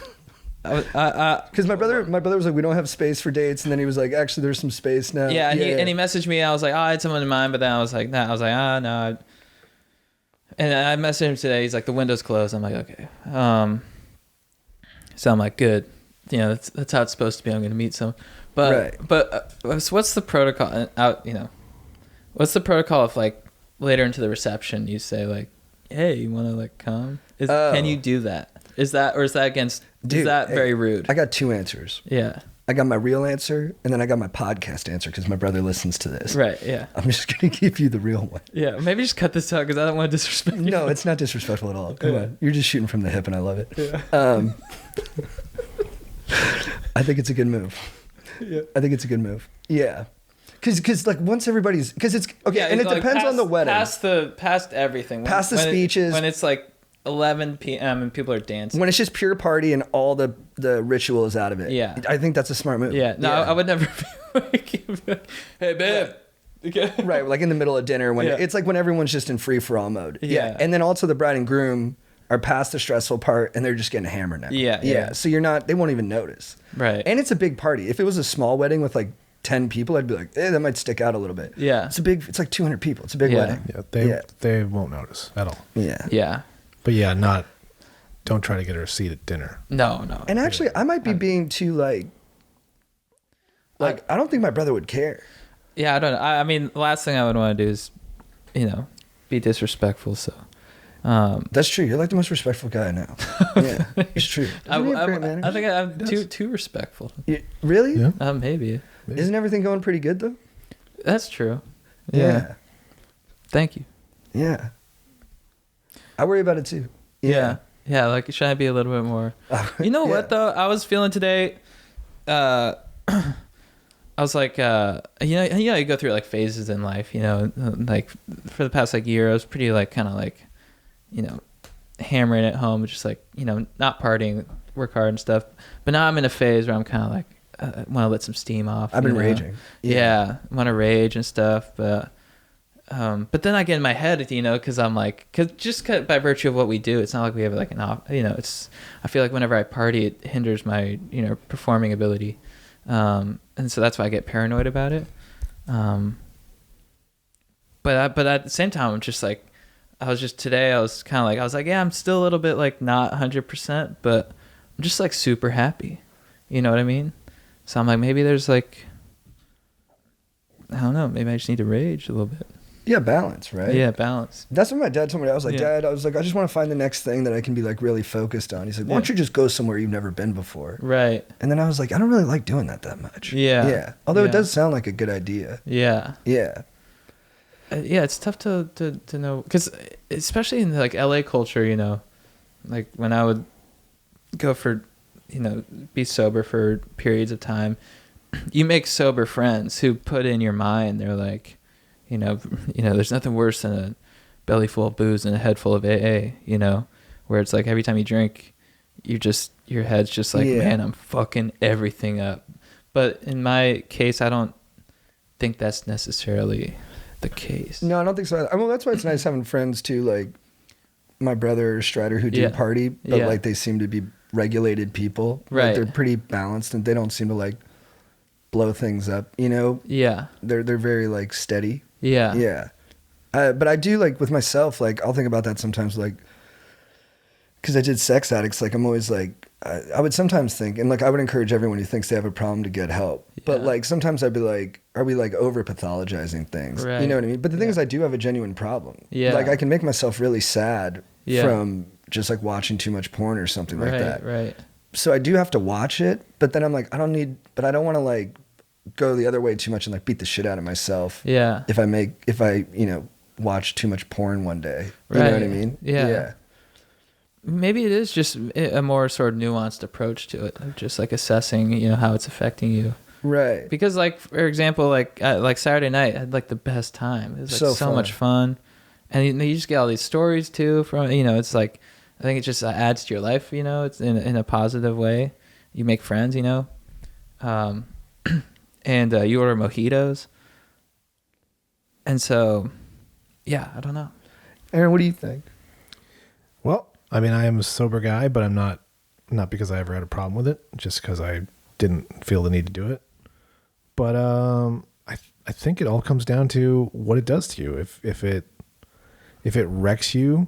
Speaker 2: Because my brother was like, we don't have space for dates, and then he was like, actually, there's some space now.
Speaker 1: Yeah, and he messaged me. I was like, oh, I had someone in mind, but then I was like, no. And I messaged him today. He's like, the window's closed. I'm like, okay. So I'm like, good. You know, that's how it's supposed to be. I'm going to meet someone. But so what's the protocol what's the protocol if like later into the reception you say like, hey, you want to like come? Can you do that? Is that very rude?
Speaker 2: I got two answers.
Speaker 1: Yeah.
Speaker 2: I got my real answer, and then I got my podcast answer because my brother listens to this.
Speaker 1: Right, yeah.
Speaker 2: I'm just going to give you the real one.
Speaker 1: Yeah, maybe just cut this out because I don't want to disrespect you.
Speaker 2: No, it's not disrespectful at all. Come on. You're just shooting from the hip, and I love it.
Speaker 1: Yeah.
Speaker 2: I think it's a good move.
Speaker 1: Yeah.
Speaker 2: I think it's a good move. Yeah. Because like once everybody's... Because it's... Okay, and it
Speaker 1: like
Speaker 2: depends on the wedding.
Speaker 1: Past everything.
Speaker 2: Past the speeches.
Speaker 1: When it's like 11 p.m. and people are dancing.
Speaker 2: When it's just pure party and all the ritual is out of it.
Speaker 1: Yeah.
Speaker 2: I think that's a smart move.
Speaker 1: Yeah. No, I would never be like, hey, babe. Okay.
Speaker 2: Right, like in the middle of dinner when it's like when everyone's just in free-for-all mode.
Speaker 1: Yeah.
Speaker 2: And then also the bride and groom are past the stressful part and they're just getting hammered now.
Speaker 1: Yeah.
Speaker 2: So they won't even notice.
Speaker 1: Right.
Speaker 2: And it's a big party. If it was a small wedding with like 10 people, I'd be like, that might stick out a little bit.
Speaker 1: Yeah.
Speaker 2: It's like 200 people. It's a big wedding.
Speaker 3: Yeah, they won't notice at all.
Speaker 2: Yeah.
Speaker 1: Yeah.
Speaker 3: But yeah, don't try to get her a seat at dinner.
Speaker 1: No.
Speaker 2: And actually, I might be being too like I don't think my brother would care.
Speaker 1: Yeah, I don't know. I mean, the last thing I would want to do is, be disrespectful. So,
Speaker 2: that's true. You're like the most respectful guy I know. Yeah, it's true.
Speaker 1: I think I'm too respectful.
Speaker 2: Really?
Speaker 3: Yeah.
Speaker 1: Maybe.
Speaker 2: Isn't everything going pretty good though?
Speaker 1: That's true.
Speaker 2: Yeah.
Speaker 1: Thank you.
Speaker 2: Yeah. I worry about it too.
Speaker 1: Yeah. Yeah. Like, should I be a little bit more? You know what though? I was feeling today. I was like, you go through like phases in life, like for the past like year, I was pretty like kind of like, hammering at home, just like, not partying, work hard and stuff. But now I'm in a phase where I'm kind of like, I want to let some steam off.
Speaker 2: I've been raging.
Speaker 1: Yeah. I want to rage and stuff. But then I get in my head, because I'm like, by virtue of what we do, it's not like we have like I feel like whenever I party, it hinders my, performing ability. And so that's why I get paranoid about it. But at the same time, I'm just like, I was like, yeah, I'm still a little bit like not 100%, but I'm just like super happy. You know what I mean? So I'm like, maybe there's like, I don't know, maybe I just need to rage a little bit.
Speaker 2: Yeah, balance, right?
Speaker 1: Yeah, balance.
Speaker 2: That's what my dad told me. I was like, Dad, I just want to find the next thing that I can be like really focused on. He's like, why don't you just go somewhere you've never been before?
Speaker 1: Right.
Speaker 2: And then I was like, I don't really like doing that much.
Speaker 1: Yeah.
Speaker 2: Yeah. Although it does sound like a good idea.
Speaker 1: Yeah.
Speaker 2: Yeah.
Speaker 1: Yeah, it's tough to know, because especially in like LA culture, like when I would go for, be sober for periods of time, you make sober friends who put in your mind, they're like, there's nothing worse than a belly full of booze and a head full of AA, where it's like every time you drink, your head's just like, man, I'm fucking everything up. But in my case, I don't think that's necessarily the case.
Speaker 2: No, I don't think so. Well, that's why it's nice having friends too, like my brother Strider, who do party, but like they seem to be regulated people.
Speaker 1: Right.
Speaker 2: Like, they're pretty balanced and they don't seem to like blow things up,
Speaker 1: Yeah.
Speaker 2: They're very like steady.
Speaker 1: Yeah.
Speaker 2: Yeah. But I do like with myself, like I'll think about that sometimes, like, because I did Sex Addicts, like I'm always like, I would sometimes think, and like I would encourage everyone who thinks they have a problem to get help. Yeah. But like sometimes I'd be like, are we like over pathologizing things?
Speaker 1: Right.
Speaker 2: You know what I mean? But the thing is, I do have a genuine problem.
Speaker 1: Yeah.
Speaker 2: Like I can make myself really sad from just like watching too much porn or something like that.
Speaker 1: Right.
Speaker 2: So I do have to watch it, but then I'm like, I don't want to like go the other way too much and like beat the shit out of myself.
Speaker 1: Yeah.
Speaker 2: If I watch too much porn one day. You know what I mean?
Speaker 1: Yeah. Maybe it is just a more sort of nuanced approach to it, of just like assessing, how it's affecting you.
Speaker 2: Right.
Speaker 1: Because like, for example, like Saturday night, I had like the best time. It was like so much fun. And you just get all these stories too from, it's like, I think it just adds to your life, it's in a positive way. You make friends, and you order mojitos. And so, yeah, I don't know.
Speaker 2: Aaron, what do you think?
Speaker 3: Well, I mean, I am a sober guy, but I'm not because I ever had a problem with it, just because I didn't feel the need to do it. But I think it all comes down to what it does to you. If it wrecks you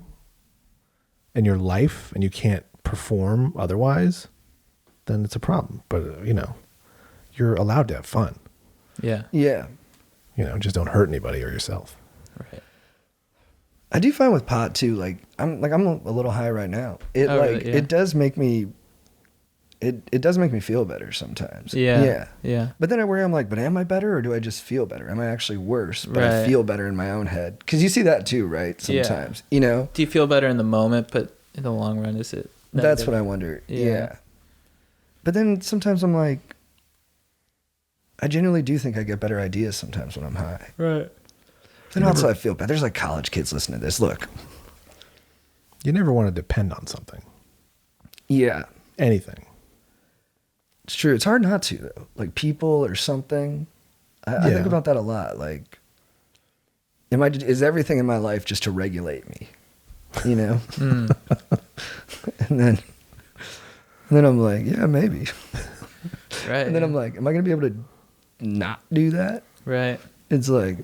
Speaker 3: in your life and you can't perform otherwise, then it's a problem. But, you're allowed to have fun.
Speaker 1: Yeah.
Speaker 2: Yeah.
Speaker 3: Just don't hurt anybody or yourself.
Speaker 1: Right.
Speaker 2: I do find with pot too, like I'm a little high right now. Really? Yeah. It does make me it does make me feel better sometimes.
Speaker 1: Yeah.
Speaker 2: But then I worry, I'm like, but am I better or do I just feel better? Am I actually worse? But I feel better in my own head. Because you see that too, right? Sometimes, Do
Speaker 1: you feel better in the moment, but in the long run, is it?
Speaker 2: That's what I wonder. Yeah. But then sometimes I'm like, I genuinely do think I get better ideas sometimes when I'm high.
Speaker 1: Right.
Speaker 2: Then also I feel bad. There's like college kids listening to this. Look.
Speaker 3: You never want to depend on something.
Speaker 2: Yeah.
Speaker 3: Anything.
Speaker 2: It's true. It's hard not to, though. Like people or something. I think about that a lot. Like, is everything in my life just to regulate me? And then I'm like, yeah, maybe.
Speaker 1: Right.
Speaker 2: And then I'm like, am I going to be able to not do that?
Speaker 1: Right.
Speaker 2: It's like,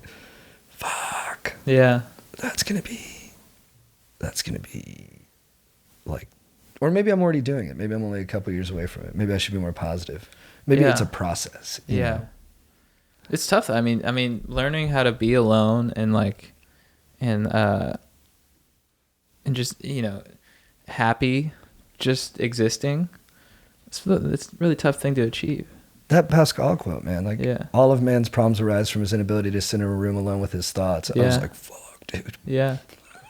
Speaker 2: fuck.
Speaker 1: Yeah.
Speaker 2: That's going to be like, or maybe I'm already doing it. Maybe I'm only a couple years away from it. Maybe I should be more positive. Maybe it's a process. You know?
Speaker 1: It's tough. I mean, learning how to be alone and just, happy, just existing. It's a really tough thing to achieve.
Speaker 2: That Pascal quote, man, like all of man's problems arise from his inability to sit in a room alone with his thoughts. I was like, fuck, dude.
Speaker 1: Yeah.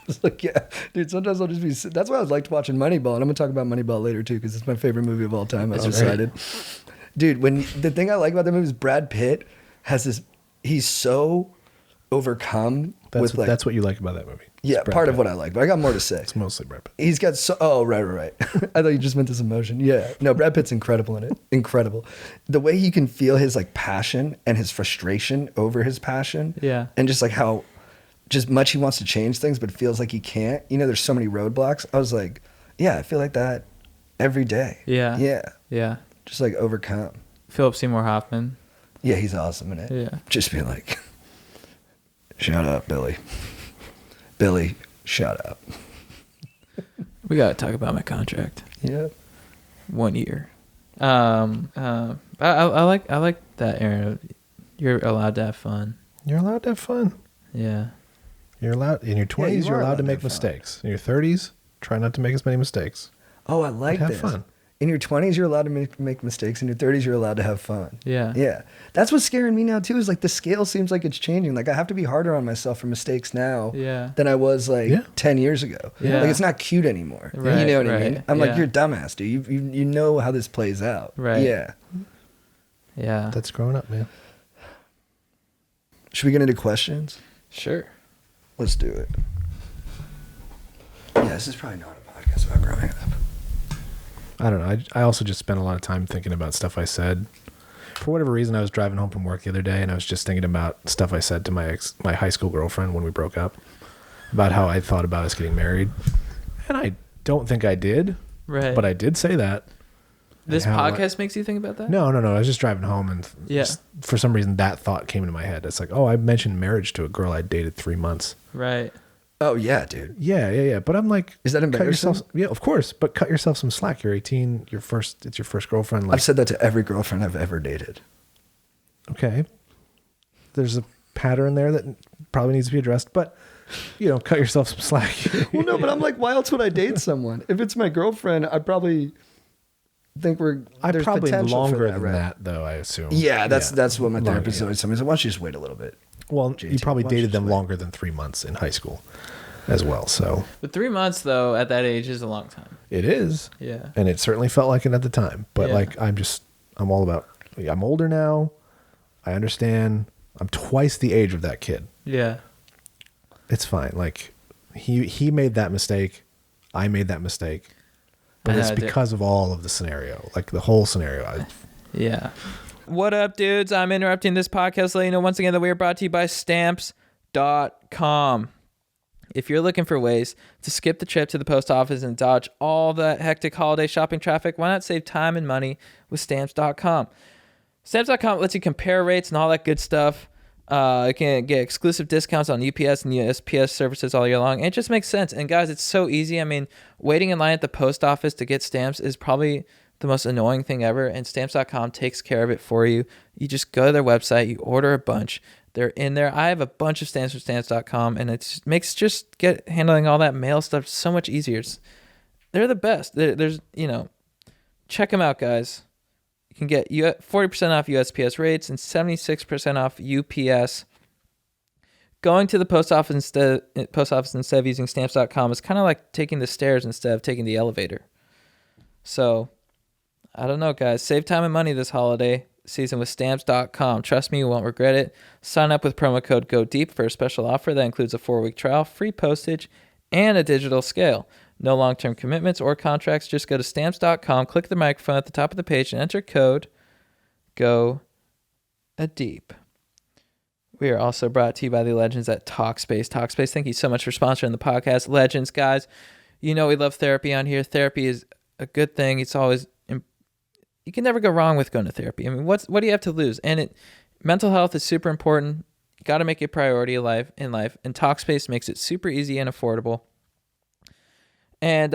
Speaker 2: It's like, yeah, dude, sometimes I'll just be, that's why I liked watching Moneyball. And I'm going to talk about Moneyball later too, because it's my favorite movie of all time. I decided. Dude, the thing I like about that movie is Brad Pitt has this, he's so overcome
Speaker 3: that's what you like about that movie.
Speaker 2: Yeah, part of what I like, but I got more to say.
Speaker 3: It's mostly Brad Pitt.
Speaker 2: He's got right. I thought you just meant this emotion. Yeah. No, Brad Pitt's incredible in it. Incredible. The way he can feel his like passion and his frustration over his passion.
Speaker 1: Yeah.
Speaker 2: And just like how just much he wants to change things, but feels like he can't. There's so many roadblocks. I was like, yeah, I feel like that every day.
Speaker 1: Yeah.
Speaker 2: Yeah.
Speaker 1: Yeah.
Speaker 2: Just like overcome.
Speaker 1: Philip Seymour Hoffman.
Speaker 2: Yeah, he's awesome in it.
Speaker 1: Yeah.
Speaker 2: Just being like, shut up, Billy. Billy, shut up.
Speaker 1: We got to talk about my contract.
Speaker 2: Yeah.
Speaker 1: 1 year. I like that era. You're allowed to have fun.
Speaker 3: You're allowed to have fun.
Speaker 1: Yeah.
Speaker 3: You're allowed in your 20s. You're allowed to make mistakes. In your 30s, try not to make as many mistakes.
Speaker 2: Oh, I like this.
Speaker 3: Have fun.
Speaker 2: In your 20s, you're allowed to make mistakes. In your 30s, you're allowed to have fun.
Speaker 1: Yeah.
Speaker 2: Yeah. That's what's scaring me now, too, is like the scale seems like it's changing. Like I have to be harder on myself for mistakes now than I was like 10 years ago.
Speaker 1: Yeah.
Speaker 2: Like it's not cute anymore.
Speaker 1: Right,
Speaker 2: you know what I mean? I'm like,
Speaker 1: yeah.
Speaker 2: you're a dumbass, dude. You know how this plays out.
Speaker 1: Right.
Speaker 2: Yeah.
Speaker 1: Yeah.
Speaker 3: That's growing up, man.
Speaker 2: Should we get into questions?
Speaker 1: Sure.
Speaker 2: Let's do it. Yeah, this is probably not a podcast about growing up.
Speaker 3: I don't know. I also just spent a lot of time thinking about stuff I said. For whatever reason, I was driving home from work the other day, and I was just thinking about stuff I said to my high school girlfriend when we broke up, about how I thought about us getting married. And I don't think I did,
Speaker 1: Right.
Speaker 3: but I did say that.
Speaker 1: This podcast makes you think about that?
Speaker 3: No. I was just driving home, and just, for some reason, that thought came into my head. It's like, oh, I mentioned marriage to a girl I dated 3 months.
Speaker 1: Right.
Speaker 2: Oh, yeah, dude.
Speaker 3: Yeah. But I'm like,
Speaker 2: is that embarrassing?
Speaker 3: Yeah, of course. But cut yourself some slack. You're 18. It's your first girlfriend. Like,
Speaker 2: I've said that to every girlfriend I've ever dated.
Speaker 3: Okay. There's a pattern there that probably needs to be addressed, but cut yourself some slack.
Speaker 2: Well, no, but I'm like, why else would I date someone? If it's my girlfriend, I probably think there's
Speaker 3: probably
Speaker 2: potential
Speaker 3: longer
Speaker 2: for that,
Speaker 3: than
Speaker 2: right?
Speaker 3: that, though, I assume.
Speaker 2: Yeah, that's what my therapist always told me. So why don't you just wait a little bit?
Speaker 3: Well,
Speaker 2: JT,
Speaker 3: you probably
Speaker 2: why don't you
Speaker 3: dated them
Speaker 2: just wait?
Speaker 3: longer than 3 months in high school as well, so.
Speaker 1: But 3 months, though, at that age is a long time.
Speaker 3: It is.
Speaker 1: Yeah.
Speaker 3: And it certainly felt like it at the time. But, I'm all about, I'm older now. I understand. I'm twice the age of that kid.
Speaker 1: Yeah.
Speaker 3: It's fine. Like, he made that mistake. I made that mistake. But it's because of all of the scenario, like the whole scenario.
Speaker 1: Yeah. What up, dudes? I'm interrupting this podcast to let you know once again that we are brought to you by Stamps.com. If you're looking for ways to skip the trip to the post office and dodge all the hectic holiday shopping traffic, why not save time and money with Stamps.com? Stamps.com lets you compare rates and all that good stuff You can get exclusive discounts on UPS and USPS services all year long. And it just makes sense. And guys, it's so easy. I mean, waiting in line at the post office to get stamps is probably the most annoying thing ever. And stamps.com takes care of it for you. You just go to their website, you order a bunch. They're in there. I have a bunch of stamps from stamps.com, and it makes just handling all that mail stuff so much easier. They're the best. There's, check them out, guys. You can get 40% off USPS rates and 76% off UPS. Going to the post office instead of using stamps.com is kind of like taking the stairs instead of taking the elevator. So, I don't know, guys. Save time and money this holiday season with stamps.com. Trust me, you won't regret it. Sign up with promo code GODEEP for a special offer that includes a 4-week trial, free postage, and a digital scale. No long-term commitments or contracts. Just go to stamps.com, click the microphone at the top of the page, and enter code GODEEP. We are also brought to you by the legends at Talkspace. Talkspace, thank you so much for sponsoring the podcast. Legends, guys, we love therapy on here. Therapy is a good thing. It's always, you can never go wrong with going to therapy. I mean, what do you have to lose? And mental health is super important. You got to make it a priority in life, and Talkspace makes it super easy and affordable. And,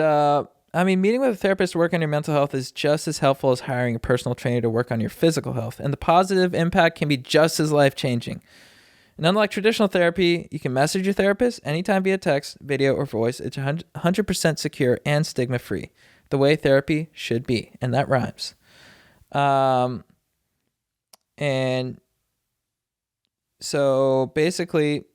Speaker 1: meeting with a therapist to work on your mental health is just as helpful as hiring a personal trainer to work on your physical health. And the positive impact can be just as life-changing. And unlike traditional therapy, you can message your therapist anytime via text, video, or voice. It's 100% secure and stigma-free, the way therapy should be. And that rhymes. And so basically,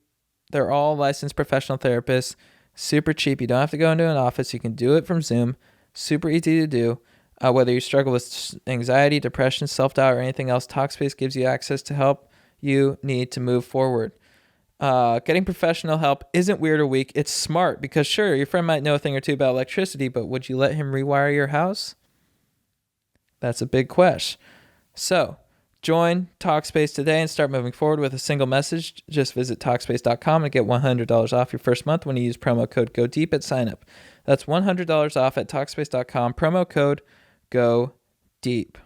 Speaker 1: they're all licensed professional therapists. Super cheap. You don't have to go into an office. You can do it from Zoom. Super easy to do. Whether you struggle with anxiety, depression, self-doubt, or anything else, Talkspace gives you access to help you need to move forward. Getting professional help isn't weird or weak. It's smart because, sure, your friend might know a thing or two about electricity, but would you let him rewire your house? That's a big question. So, join Talkspace today and start moving forward with a single message. Just visit Talkspace.com and get $100 off your first month when you use promo code GODEEP at signup. That's $100 off at Talkspace.com, promo code GODEEP.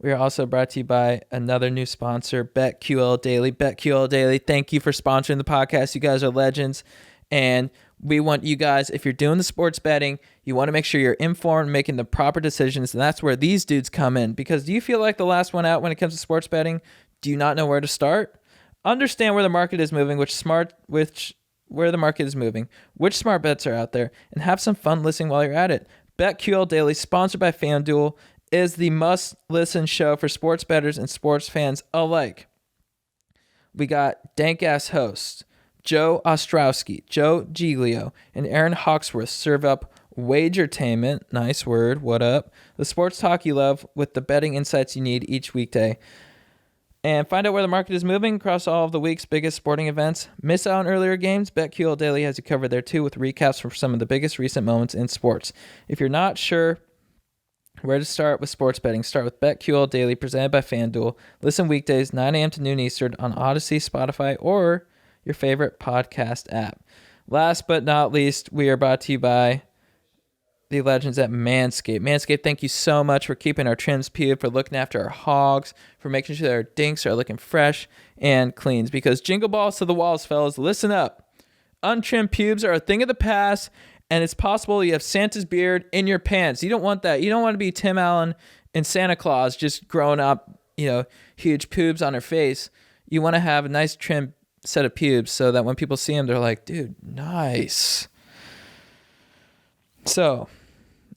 Speaker 1: We are also brought to you by another new sponsor, BetQL Daily. BetQL Daily, thank you for sponsoring the podcast. You guys are legends. And we want you guys, if you're doing the sports betting, you want to make sure you're informed, making the proper decisions, and that's where these dudes come in. Because do you feel like the last one out when it comes to sports betting? Do you not know where to start? Understand where the market is moving, which smart bets are out there, and have some fun listening while you're at it. BetQL Daily, sponsored by FanDuel, is the must-listen show for sports bettors and sports fans alike. We got dank-ass hosts Joe Ostrowski, Joe Giglio, and Aaron Hawksworth serve up wagertainment, nice word, what up, the sports talk you love with the betting insights you need each weekday. And find out where the market is moving across all of the week's biggest sporting events. Miss out on earlier games? BetQL Daily has you covered there too with recaps from some of the biggest recent moments in sports. If you're not sure where to start with sports betting, start with BetQL Daily presented by FanDuel. Listen weekdays 9 a.m. to noon Eastern on Odyssey, Spotify, or your favorite podcast app. Last but not least, we are brought to you by the legends at Manscaped. Manscaped, thank you so much for keeping our trims peeled, for looking after our hogs, for making sure that our dinks are looking fresh and clean. Because jingle balls to the walls, fellas, listen up. Untrimmed pubes are a thing of the past, and it's possible you have Santa's beard in your pants. You don't want that. You don't want to be Tim Allen and Santa Claus just growing up, huge pubes on her face. You want to have a nice trimmed set of pubes so that when people see them, they're like, dude, nice. So,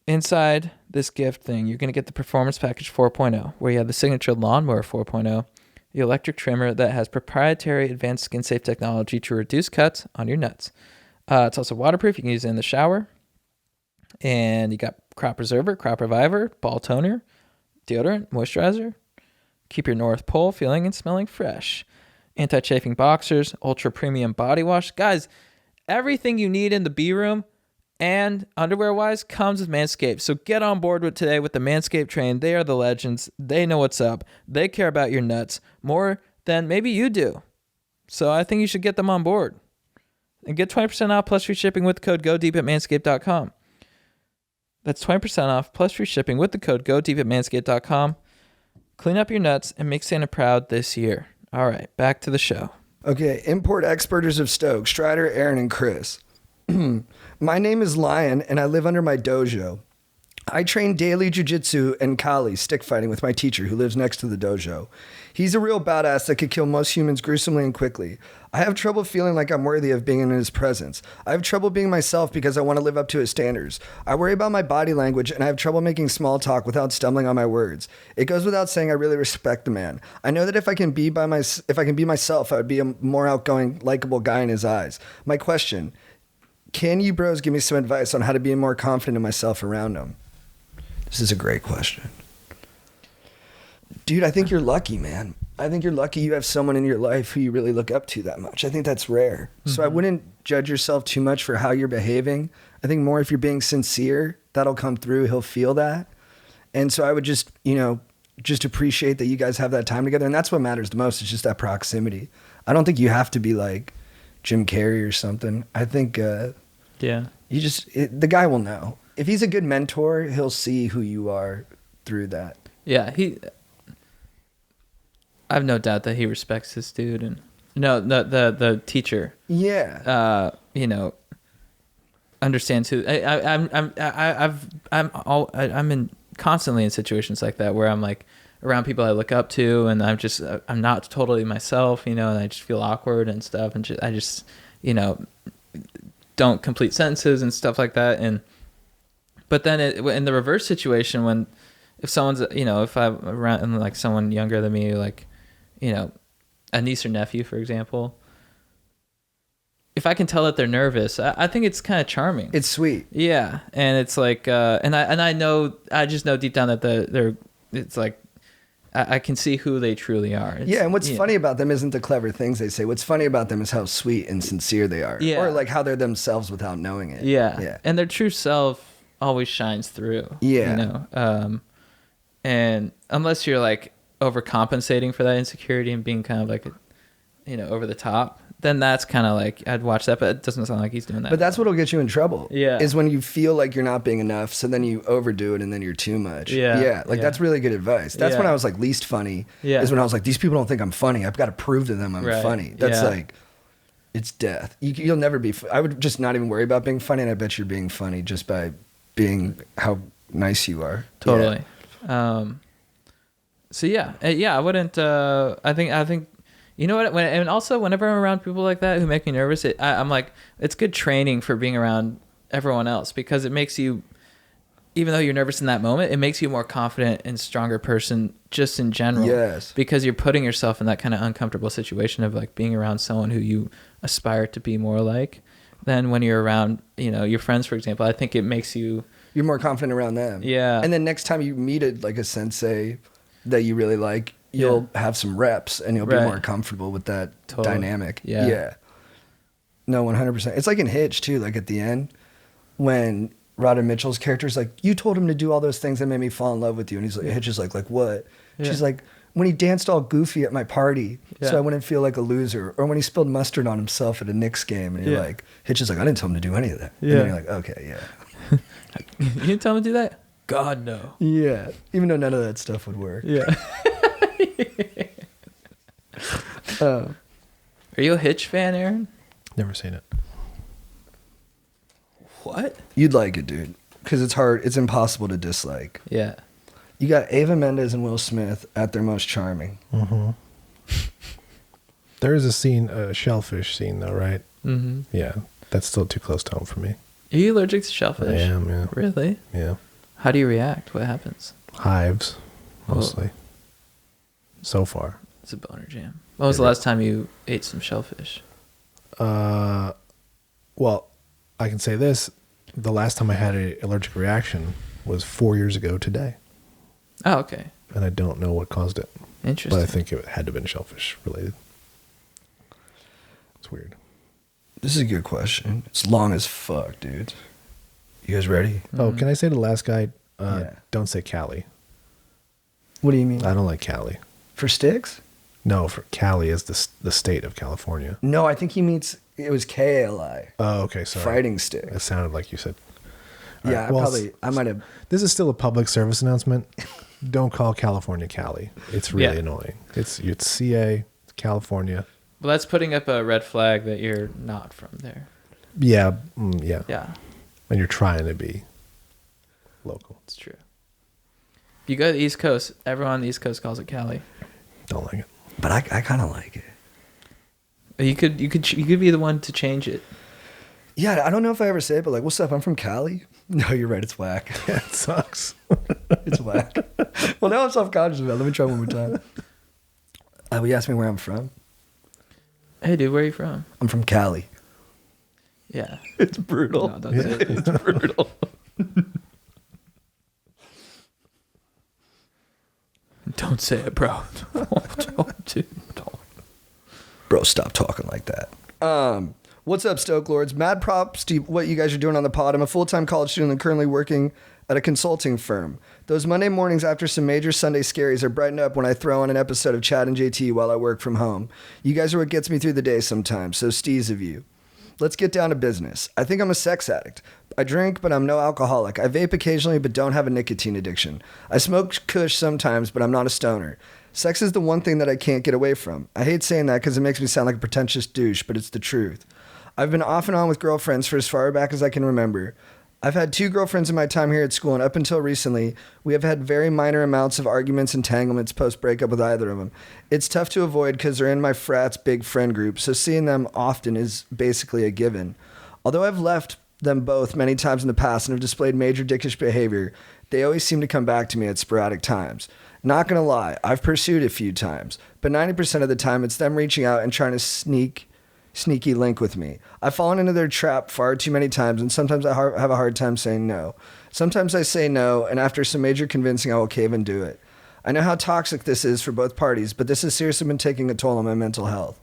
Speaker 1: inside this gift thing, you're going to get the Performance Package 4.0, where you have the signature Lawnmower 4.0, the electric trimmer that has proprietary advanced skin-safe technology to reduce cuts on your nuts. It's also waterproof. You can use it in the shower. And you got Crop Preserver, Crop Reviver, Ball Toner, deodorant, moisturizer. Keep your North Pole feeling and smelling fresh. Anti-chafing boxers, ultra premium body wash. Guys, everything you need in the B-room and underwear-wise comes with Manscaped. So get on board with today with the Manscaped train. They are the legends. They know what's up. They care about your nuts more than maybe you do. So I think you should get them on board. And get 20% off plus free shipping with the code GODEEP at manscaped.com. That's 20% off plus free shipping with the code GODEEP at manscaped.com. Clean up your nuts and make Santa proud this year. All right, back to the show.
Speaker 2: Okay, import exporters of Stokes, Strider, Aaron, and Chris. My name is Lion, and I live under my dojo. I train daily jujitsu and kali, stick fighting, with my teacher who lives next to the dojo. He's a real badass that could kill most humans gruesomely and quickly. I have trouble feeling like I'm worthy of being in his presence. I have trouble being myself because I want to live up to his standards. I worry about my body language, and I have trouble making small talk without stumbling on my words. It goes without saying I really respect the man. I know that if I can be myself, I would be a more outgoing, likable guy in his eyes. My question, can you bros give me some advice on how to be more confident in myself around him? This is a great question. Dude, I think you're lucky, man. I think you're lucky you have someone in your life who you really look up to that much. I think that's rare. So I wouldn't judge yourself too much for how you're behaving. I think more if you're being sincere, that'll come through. He'll feel that. And so I would just, just appreciate that you guys have that time together. And that's what matters the most. It's just that proximity. I don't think you have to be like Jim Carrey or something. I think the guy will know. If he's a good mentor, he'll see who you are through that.
Speaker 1: Yeah, I have no doubt that he respects this dude, and the teacher.
Speaker 2: Yeah.
Speaker 1: Understands who I'm constantly in situations like that where I'm like around people I look up to, and I'm not totally myself, and I just feel awkward and stuff, and I just don't complete sentences and stuff like that, but then in the reverse situation, if someone's, if I'm around like someone younger than me, like, a niece or nephew, for example, if I can tell that they're nervous, I think it's kind of charming.
Speaker 2: It's sweet.
Speaker 1: Yeah. And it's like, I just know deep down that it's like, I can see who they truly are.
Speaker 2: And what's funny about them isn't the clever things they say. What's funny about them is how sweet and sincere they are.
Speaker 1: Yeah.
Speaker 2: Or like how they're themselves without knowing it.
Speaker 1: Yeah. And their true self always shines through.
Speaker 2: Yeah.
Speaker 1: And unless you're like overcompensating for that insecurity and being kind of like, over the top, then that's kind of like, I'd watch that, but it doesn't sound like he's doing that.
Speaker 2: But that's what'll get you in trouble.
Speaker 1: Yeah.
Speaker 2: Is when you feel like you're not being enough, so then you overdo it and then you're too much.
Speaker 1: Yeah.
Speaker 2: Yeah. Like that's really good advice. That's when I was like least funny.
Speaker 1: Yeah.
Speaker 2: Is when I was like, these people don't think I'm funny. I've got to prove to them I'm funny. That's like, it's death. You'll never be, I would just not even worry about being funny, and I bet you're being funny just by being how nice you are.
Speaker 1: Totally. Yeah. So I wouldn't. I think. You know what? And also, whenever I'm around people like that who make me nervous, I'm like, it's good training for being around everyone else, because it makes you, even though you're nervous in that moment, it makes you a more confident and stronger person just in general.
Speaker 2: Yes.
Speaker 1: Because you're putting yourself in that kind of uncomfortable situation of like being around someone who you aspire to be more like. Then when you're around, your friends, for example, I think it makes you.
Speaker 2: You're more confident around them.
Speaker 1: Yeah.
Speaker 2: And then next time you meet a sensei that you really like, you'll have some reps and you'll be more comfortable with that dynamic.
Speaker 1: Yeah.
Speaker 2: Yeah. No, 100%. It's like in Hitch too, like at the end when Rodden Mitchell's character's like, you told him to do all those things that made me fall in love with you. And he's like, Hitch is like what? Yeah. She's like, when he danced all goofy at my party so I wouldn't feel like a loser. Or when he spilled mustard on himself at a Knicks game. And you're like, Hitch is like, I didn't tell him to do any of that. Yeah. And then you're like, okay, yeah.
Speaker 1: You didn't tell him to do that? God, no.
Speaker 2: Yeah. Even though none of that stuff would work.
Speaker 1: Yeah. Are you a Hitch fan, Aaron?
Speaker 3: Never seen it.
Speaker 1: What?
Speaker 2: You'd like it, dude. Because it's hard. It's impossible to dislike.
Speaker 1: Yeah.
Speaker 2: You got Ava Mendes and Will Smith at their most charming.
Speaker 3: Mm-hmm. There is a scene, a shellfish scene, though, right?
Speaker 1: Mm-hmm.
Speaker 3: Yeah. That's still too close to home for me.
Speaker 1: Are you allergic to shellfish?
Speaker 3: I am, yeah.
Speaker 1: Really?
Speaker 3: Yeah.
Speaker 1: How do you react? What happens?
Speaker 3: Hives, mostly. So far.
Speaker 1: It's a boner jam. When was the last time you ate some shellfish?
Speaker 3: Well, I can say this. The last time I had an allergic reaction was 4 years ago today.
Speaker 1: Oh, okay.
Speaker 3: And I don't know what caused it.
Speaker 1: Interesting.
Speaker 3: But I think it had to have been shellfish related. It's weird.
Speaker 2: This is a good question. It's long as fuck, dude. You guys ready?
Speaker 3: Oh, can I say to the last guy,
Speaker 2: Yeah.
Speaker 3: don't say Cali.
Speaker 2: What do you mean?
Speaker 3: I don't like Cali.
Speaker 2: For sticks?
Speaker 3: No, for Cali is the state of California.
Speaker 2: No, I think he means it was KLI.
Speaker 3: Oh, okay, sorry.
Speaker 2: Fighting stick.
Speaker 3: It sounded like you said.
Speaker 2: Yeah,
Speaker 3: All right, well,
Speaker 2: I might have.
Speaker 3: This is still a public service announcement. Don't call California Cali. It's really annoying. It's CA, California.
Speaker 1: Well, that's putting up a red flag that you're not from there.
Speaker 3: Yeah, yeah.
Speaker 1: Yeah,
Speaker 3: When you're trying to be local.
Speaker 1: it's true. If you go to the East Coast, everyone on the East Coast calls it Cali.
Speaker 3: Don't like it.
Speaker 2: But I kind of like it.
Speaker 1: You could be the one to change it.
Speaker 2: Yeah, I don't know if I ever say it, but like, what's up? I'm from Cali. No, you're right. It's whack.
Speaker 3: Yeah, it sucks.
Speaker 2: It's whack. Well, now I'm self-conscious about it. Let me try one more time. You asked me where I'm from.
Speaker 1: Hey, dude, where are you from?
Speaker 2: I'm from Cali.
Speaker 1: Yeah.
Speaker 2: It's brutal.
Speaker 1: No, don't say it.
Speaker 2: It's brutal.
Speaker 1: Don't say it, bro. Don't, dude. Don't.
Speaker 2: Bro, stop talking like that. What's up, Stoke Lords? Mad props to what you guys are doing on the pod. I'm a full-time college student and currently working at a consulting firm. Those Monday mornings after some major Sunday scaries are brightened up when I throw on an episode of Chad and JT while I work from home. You guys are what gets me through the day sometimes, so steez of you. Let's get down to business. I think I'm a sex addict. I drink, but I'm no alcoholic. I vape occasionally, but don't have a nicotine addiction. I smoke kush sometimes, but I'm not a stoner. Sex is the one thing that I can't get away from. I hate saying that because it makes me sound like a pretentious douche, but it's the truth. I've been off and on with girlfriends for as far back as I can remember. I've had 2 girlfriends in my time here at school, and up until recently, we have had very minor amounts of arguments and entanglements post-breakup with either of them. It's tough to avoid because they're in my frat's big friend group, so seeing them often is basically a given. Although I've left them both many times in the past and have displayed major dickish behavior, they always seem to come back to me at sporadic times. Not gonna lie, I've pursued a few times, but 90% of the time it's them reaching out and trying to sneaky link with me. I've fallen into their trap far too many times, and sometimes I have a hard time saying no. Sometimes I say no, and after some major convincing, I will cave and do it. I know how toxic this is for both parties, but this has seriously been taking a toll on my mental health.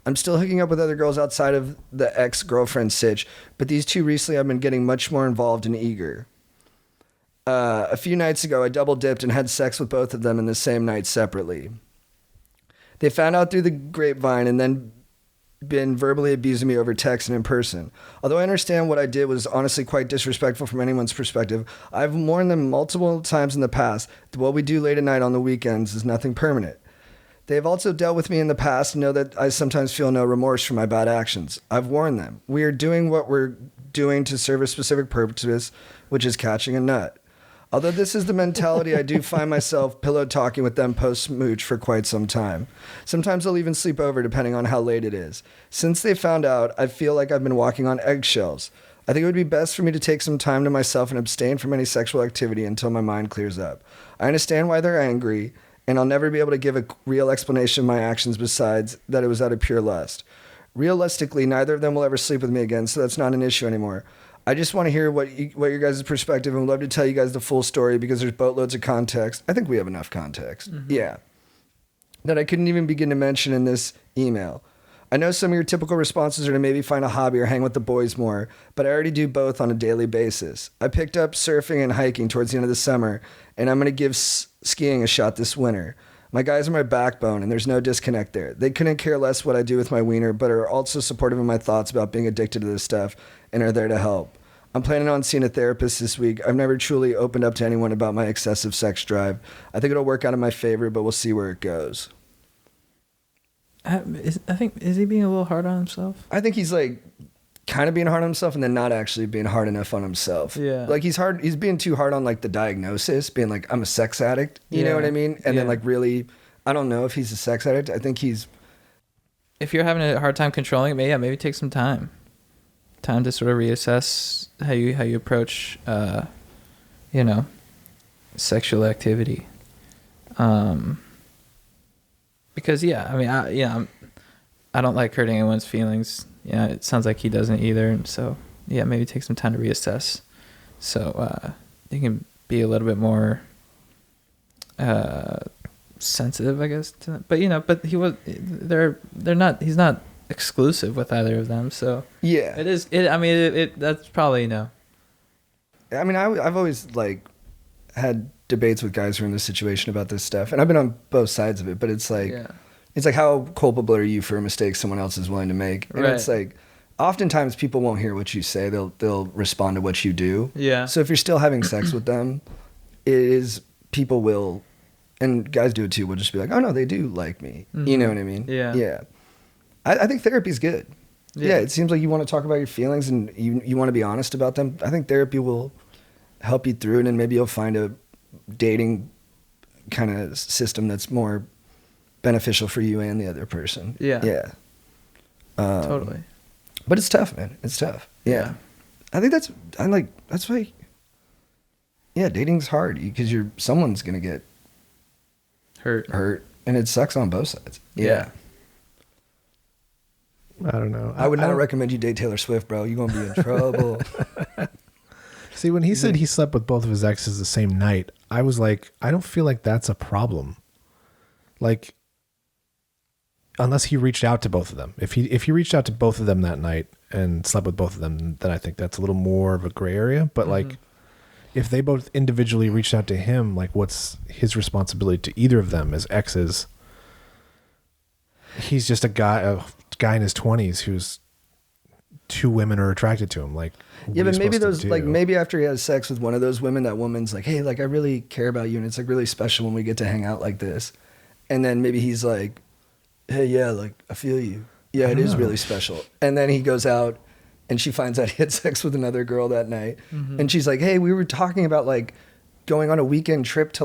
Speaker 2: I'm still hooking up with other girls outside of the ex-girlfriend sitch, but these 2 recently I've been getting much more involved and eager. A few nights ago, I double dipped and had sex with both of them in the same night separately. They found out through the grapevine and then been verbally abusing me over text and in person. Although I understand what I did was honestly quite disrespectful from anyone's perspective, I've warned them multiple times in the past that what we do late at night on the weekends is nothing permanent. They have also dealt with me in the past and know that I sometimes feel no remorse for my bad actions. I've warned them. We are doing what we're doing to serve a specific purpose, which is catching a nut. Although this is the mentality, I do find myself pillow talking with them post-smooch for quite some time. Sometimes I'll even sleep over depending on how late it is. Since they found out, I feel like I've been walking on eggshells. I think it would be best for me to take some time to myself and abstain from any sexual activity until my mind clears up. I understand why they're angry, and I'll never be able to give a real explanation of my actions besides that it was out of pure lust. Realistically, neither of them will ever sleep with me again, so that's not an issue anymore. I just want to hear what your guys' perspective, and would love to tell you guys the full story because there's boatloads of context. I think we have enough context. Mm-hmm. Yeah. That I couldn't even begin to mention in this email. I know some of your typical responses are to maybe find a hobby or hang with the boys more, but I already do both on a daily basis. I picked up surfing and hiking towards the end of the summer, and I'm going to give skiing a shot this winter. My guys are my backbone, and there's no disconnect there. They couldn't care less what I do with my wiener, but are also supportive of my thoughts about being addicted to this stuff and are there to help. I'm planning on seeing a therapist this week. I've never truly opened up to anyone about my excessive sex drive. I think it'll work out in my favor, but we'll see where it goes.
Speaker 1: Is he being a little hard on himself?
Speaker 2: I think he's like kind of being hard on himself and then not actually being hard enough on himself.
Speaker 1: Yeah.
Speaker 2: Like he's being too hard on like the diagnosis, being like, I'm a sex addict. You know what I mean? And then like really, I don't know if he's a sex addict. I think
Speaker 1: if you're having a hard time controlling it, maybe take some time to sort of reassess how you approach, sexual activity. Because I don't like hurting anyone's feelings. Yeah, it sounds like he doesn't either. And so, maybe take some time to reassess. So you can be a little bit more sensitive, I guess. To that. But he's not exclusive with either of them. So
Speaker 2: yeah,
Speaker 1: it is. That's probably no.
Speaker 2: I mean, I've always like had debates with guys who are in this situation about this stuff, and I've been on both sides of it. But it's like, it's like, how culpable are you for a mistake someone else is willing to make? And it's like, oftentimes people won't hear what you say; they'll respond to what you do.
Speaker 1: Yeah.
Speaker 2: So if you're still having sex with them, people will and guys do it too. We'll just be like, oh no, they do like me.
Speaker 1: Mm-hmm.
Speaker 2: You know what I mean?
Speaker 1: Yeah.
Speaker 2: Yeah. I think therapy's good. Yeah. It seems like you want to talk about your feelings and you want to be honest about them. I think therapy will help you through it, and maybe you'll find a dating kind of system that's more beneficial for you and the other person.
Speaker 1: Yeah.
Speaker 2: Yeah.
Speaker 1: Totally.
Speaker 2: But it's tough, man. It's tough. Yeah. I think that's why, yeah, dating's hard because someone's going to get hurt, and it sucks on both sides. Yeah.
Speaker 3: I don't know.
Speaker 2: I would not recommend you date Taylor Swift, bro. You're going to be in trouble.
Speaker 3: See, when he said he slept with both of his exes the same night, I was like, I don't feel like that's a problem. Like, unless he reached out to both of them. If he reached out to both of them that night and slept with both of them, then I think that's a little more of a gray area. But like, if they both individually reached out to him, like, what's his responsibility to either of them as exes? He's just a guy in his 20s who's two women are attracted to him. Like,
Speaker 2: yeah, but maybe maybe after he has sex with one of those women, that woman's like, hey, like, I really care about you, and it's like really special when we get to hang out like this. And then maybe he's like, hey, yeah, like, I feel you. Yeah, it is really special. And then he goes out and she finds out he had sex with another girl that night. Mm-hmm. And she's like, hey, we were talking about like going on a weekend trip to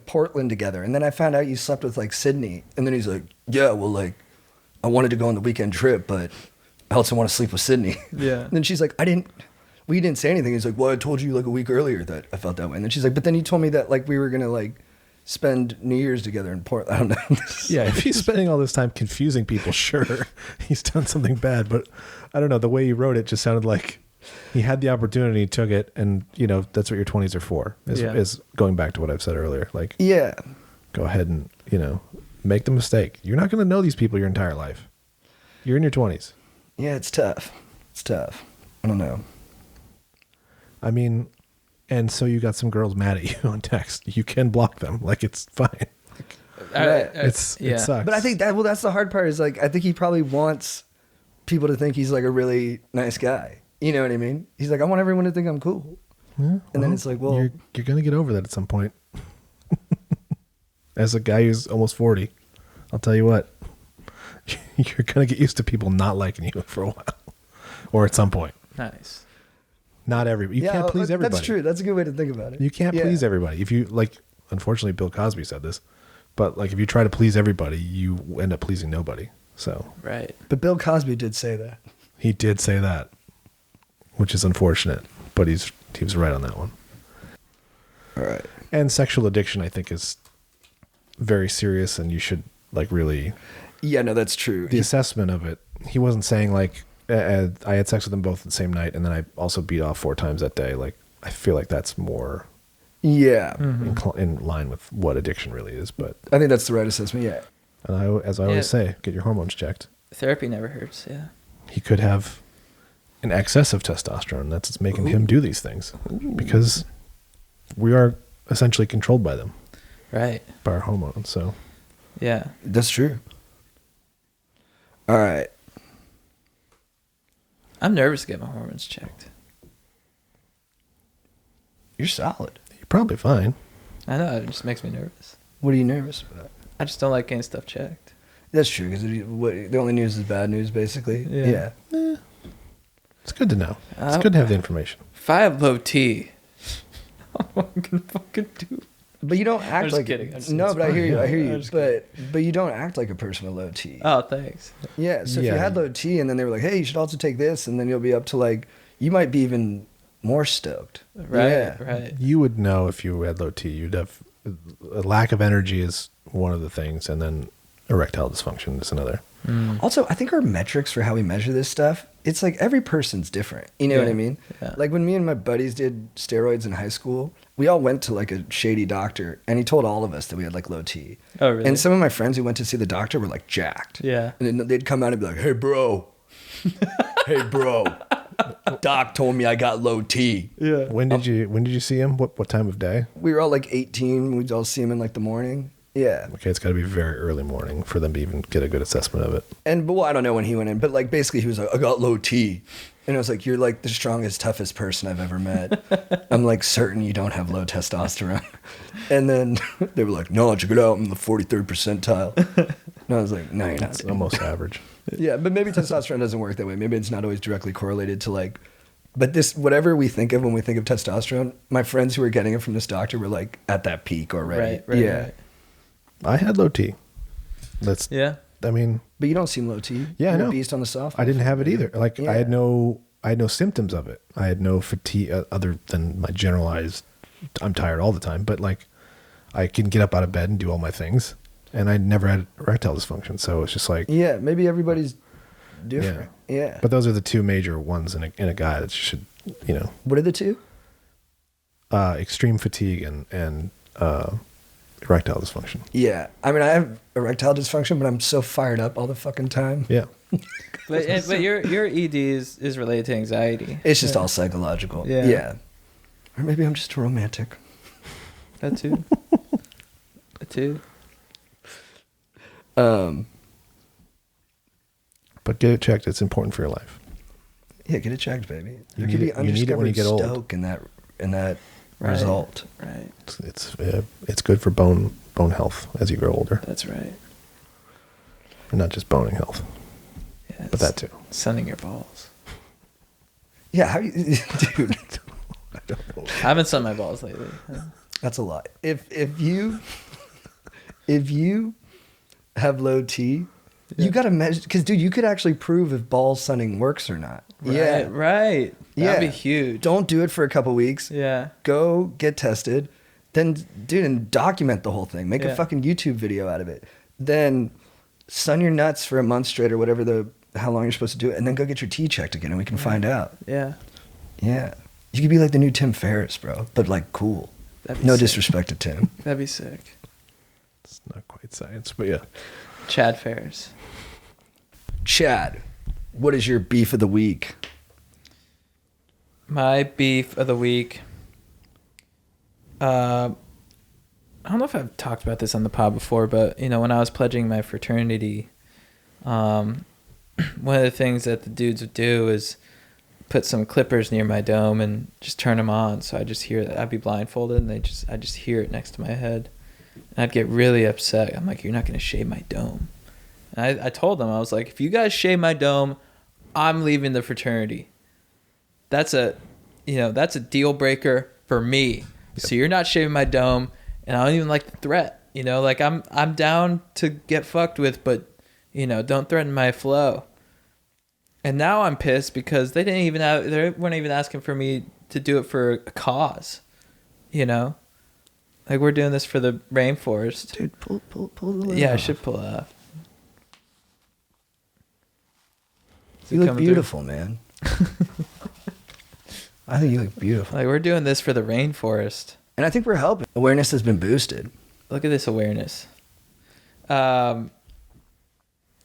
Speaker 2: Portland together. And then I found out you slept with like Sydney. And then he's like, yeah, well, like, I wanted to go on the weekend trip, but I also want to sleep with Sydney. Yeah. And then she's like, we didn't say anything. He's like, well, I told you like a week earlier that I felt that way. And then she's like, but then you told me that like we were going to like spend New Year's together in Portland. I don't know.
Speaker 3: Yeah, if he's spending all this time confusing people, sure, he's done something bad. But I don't know, the way he wrote it just sounded like he had the opportunity, took it, and that's what your 20s are for. Is going back to what I've said earlier. Like, yeah, go ahead and make the mistake. You're not going to know these people your entire life. You're in your 20s.
Speaker 2: Yeah, it's tough. It's tough. I don't know.
Speaker 3: I mean, and so you got some girls mad at you on text. You can block them. Like, it's fine. It sucks.
Speaker 2: But I think that's the hard part is like, I think he probably wants people to think he's like a really nice guy. You know what I mean? He's like, I want everyone to think I'm cool. Yeah, and then it's like, well,
Speaker 3: you're going to get over that at some point. As a guy who's almost 40, I'll tell you what, you're going to get used to people not liking you for a while or at some point.
Speaker 1: Nice.
Speaker 3: Not everybody. You can't please everybody.
Speaker 2: That's true. That's a good way to think about it.
Speaker 3: You can't please everybody. If you unfortunately, Bill Cosby said this, but like if you try to please everybody, you end up pleasing nobody. So
Speaker 1: right.
Speaker 2: But Bill Cosby did say that.
Speaker 3: He did say that, which is unfortunate, but he was right on that one.
Speaker 2: All right.
Speaker 3: And sexual addiction, I think, is very serious, and you should like really.
Speaker 2: Yeah, no, that's true.
Speaker 3: The assessment of it. He wasn't saying like. I had sex with them both the same night, and then I also beat off 4 times that day. Like, I feel like that's more, in line with what addiction really is. But
Speaker 2: I think that's the right assessment. Yeah.
Speaker 3: And as I always say, get your hormones checked.
Speaker 1: Therapy never hurts. Yeah.
Speaker 3: He could have an excess of testosterone. That's what's making him do these things because we are essentially controlled by them,
Speaker 1: right?
Speaker 3: By our hormones. So,
Speaker 1: yeah,
Speaker 2: that's true. All right.
Speaker 1: I'm nervous to get my hormones checked.
Speaker 2: You're solid.
Speaker 3: You're probably fine.
Speaker 1: I know, it just makes me nervous.
Speaker 2: What are you nervous about?
Speaker 1: I just don't like getting stuff checked.
Speaker 2: That's true, because the only news is bad news, basically. Yeah.
Speaker 3: It's good to know. It's good to have the information.
Speaker 1: If I have low T, what am I going to fucking do?
Speaker 2: But you don't act like
Speaker 1: kidding.
Speaker 2: No, but I hear you. But you don't act like a person with low T.
Speaker 1: Oh, thanks.
Speaker 2: Yeah. So if you had low T and then they were like, "Hey, you should also take this," and then you'll be up to like, you might be even more stoked.
Speaker 1: Right. Yeah. Right.
Speaker 3: You would know if you had low T. You'd have a lack of energy is one of the things, and then erectile dysfunction is another.
Speaker 2: Also, I think our metrics for how we measure this stuff, it's like every person's different. You know what I mean? Yeah. Like when me and my buddies did steroids in high school, we all went to like a shady doctor and he told all of us that we had like low T.
Speaker 1: Oh, really?
Speaker 2: And some of my friends who went to see the doctor were like jacked.
Speaker 1: Yeah.
Speaker 2: And then they'd come out and be like, "Hey, bro. Hey, bro. Doc told me I got low T."
Speaker 1: Yeah.
Speaker 3: When did you see him? What time of day?
Speaker 2: We were all like 18. We'd all see him in like the morning. Yeah.
Speaker 3: Okay, it's got to be very early morning for them to even get a good assessment of it.
Speaker 2: But I don't know when he went in, but like basically he was like, "I got low T." And I was like, you're like the strongest, toughest person I've ever met. I'm like certain you don't have low testosterone. And then they were like, no, check it out. I'm the 43rd percentile. And I was like, no, you're not.
Speaker 3: It's almost average.
Speaker 2: Yeah, but maybe testosterone doesn't work that way. Maybe it's not always directly correlated to like, but this, whatever we think of when we think of testosterone, my friends who were getting it from this doctor were like at that peak already. Yeah.
Speaker 1: Right.
Speaker 3: I had low T. I mean,
Speaker 2: But you don't seem low T.
Speaker 3: Yeah, I
Speaker 2: You're
Speaker 3: know.
Speaker 2: a beast on the soft.
Speaker 3: I didn't have it either. Like
Speaker 2: Yeah.
Speaker 3: I had no symptoms of it. I had no fatigue other than my generalized, I'm tired all the time, but like I can get up out of bed and do all my things. And I never had erectile dysfunction. So it's just like,
Speaker 2: Yeah, maybe everybody's different. Yeah.
Speaker 3: But those are the two major ones in a guy that you should,
Speaker 2: What are the two?
Speaker 3: extreme fatigue and erectile dysfunction.
Speaker 2: Yeah. I mean, I have erectile dysfunction, but I'm so fired up all the fucking time.
Speaker 3: Yeah.
Speaker 1: But your ED is related to anxiety.
Speaker 2: It's just all psychological.
Speaker 1: Yeah.
Speaker 2: Yeah. Or maybe I'm just a romantic.
Speaker 1: That too. That too.
Speaker 3: But get it checked. It's important for your life.
Speaker 2: Yeah, get it checked, baby. There
Speaker 3: need
Speaker 2: could be
Speaker 3: it- you need it when you
Speaker 2: undiscovered
Speaker 3: get old.
Speaker 2: stoke in that
Speaker 1: Right.
Speaker 2: result.
Speaker 1: Right.
Speaker 3: It's good for bone health as you grow older,
Speaker 1: That's right.
Speaker 3: and not just boning health,
Speaker 1: Yeah,
Speaker 3: but that too.
Speaker 1: Sunning your balls.
Speaker 2: Yeah, how you, dude,
Speaker 1: I haven't sunned my balls lately.
Speaker 2: that's a lot. If you have low T, you got to measure, because dude, you could actually prove if ball sunning works or not. Yeah,
Speaker 1: Right. That'd be huge.
Speaker 2: Don't do it for a couple weeks.
Speaker 1: Yeah.
Speaker 2: Go get tested, then dude, and document the whole thing. Make
Speaker 1: Yeah.
Speaker 2: a fucking YouTube video out of it. Then sun your nuts for a month straight or whatever how long you're supposed to do it, and then go get your T checked again, and we can find out.
Speaker 1: Yeah.
Speaker 2: Yeah, you could be like the new Tim Ferriss, bro, but like cool.
Speaker 1: That'd be
Speaker 2: No
Speaker 1: sick.
Speaker 2: disrespect to Tim.
Speaker 1: That'd be sick.
Speaker 3: It's not quite science, but yeah.
Speaker 1: Chad Ferris.
Speaker 2: Chad, what is your beef of the week?
Speaker 1: My beef of the week. I don't know if I've talked about this on the pod before, but when I was pledging my fraternity, one of the things that the dudes would do is put some clippers near my dome and just turn them on. So I just hear that. I'd be blindfolded and I just hear it next to my head. And I'd get really upset. I'm like, you're not going to shave my dome. And I told them, I was like, if you guys shave my dome, I'm leaving the fraternity. That's a deal breaker for me. Yep. So you're not shaving my dome, and I don't even like the threat. Like I'm down to get fucked with, but don't threaten my flow. And now I'm pissed because they weren't even asking for me to do it for a cause. Like we're doing this for the rainforest.
Speaker 2: Dude, pull the lid
Speaker 1: Yeah, I
Speaker 2: off.
Speaker 1: should pull it off. Is it
Speaker 2: You look
Speaker 1: coming
Speaker 2: beautiful, man. I think you look beautiful.
Speaker 1: Like we're doing this for the rainforest.
Speaker 2: And I think we're helping. Awareness has been boosted.
Speaker 1: Look at this awareness. Yeah,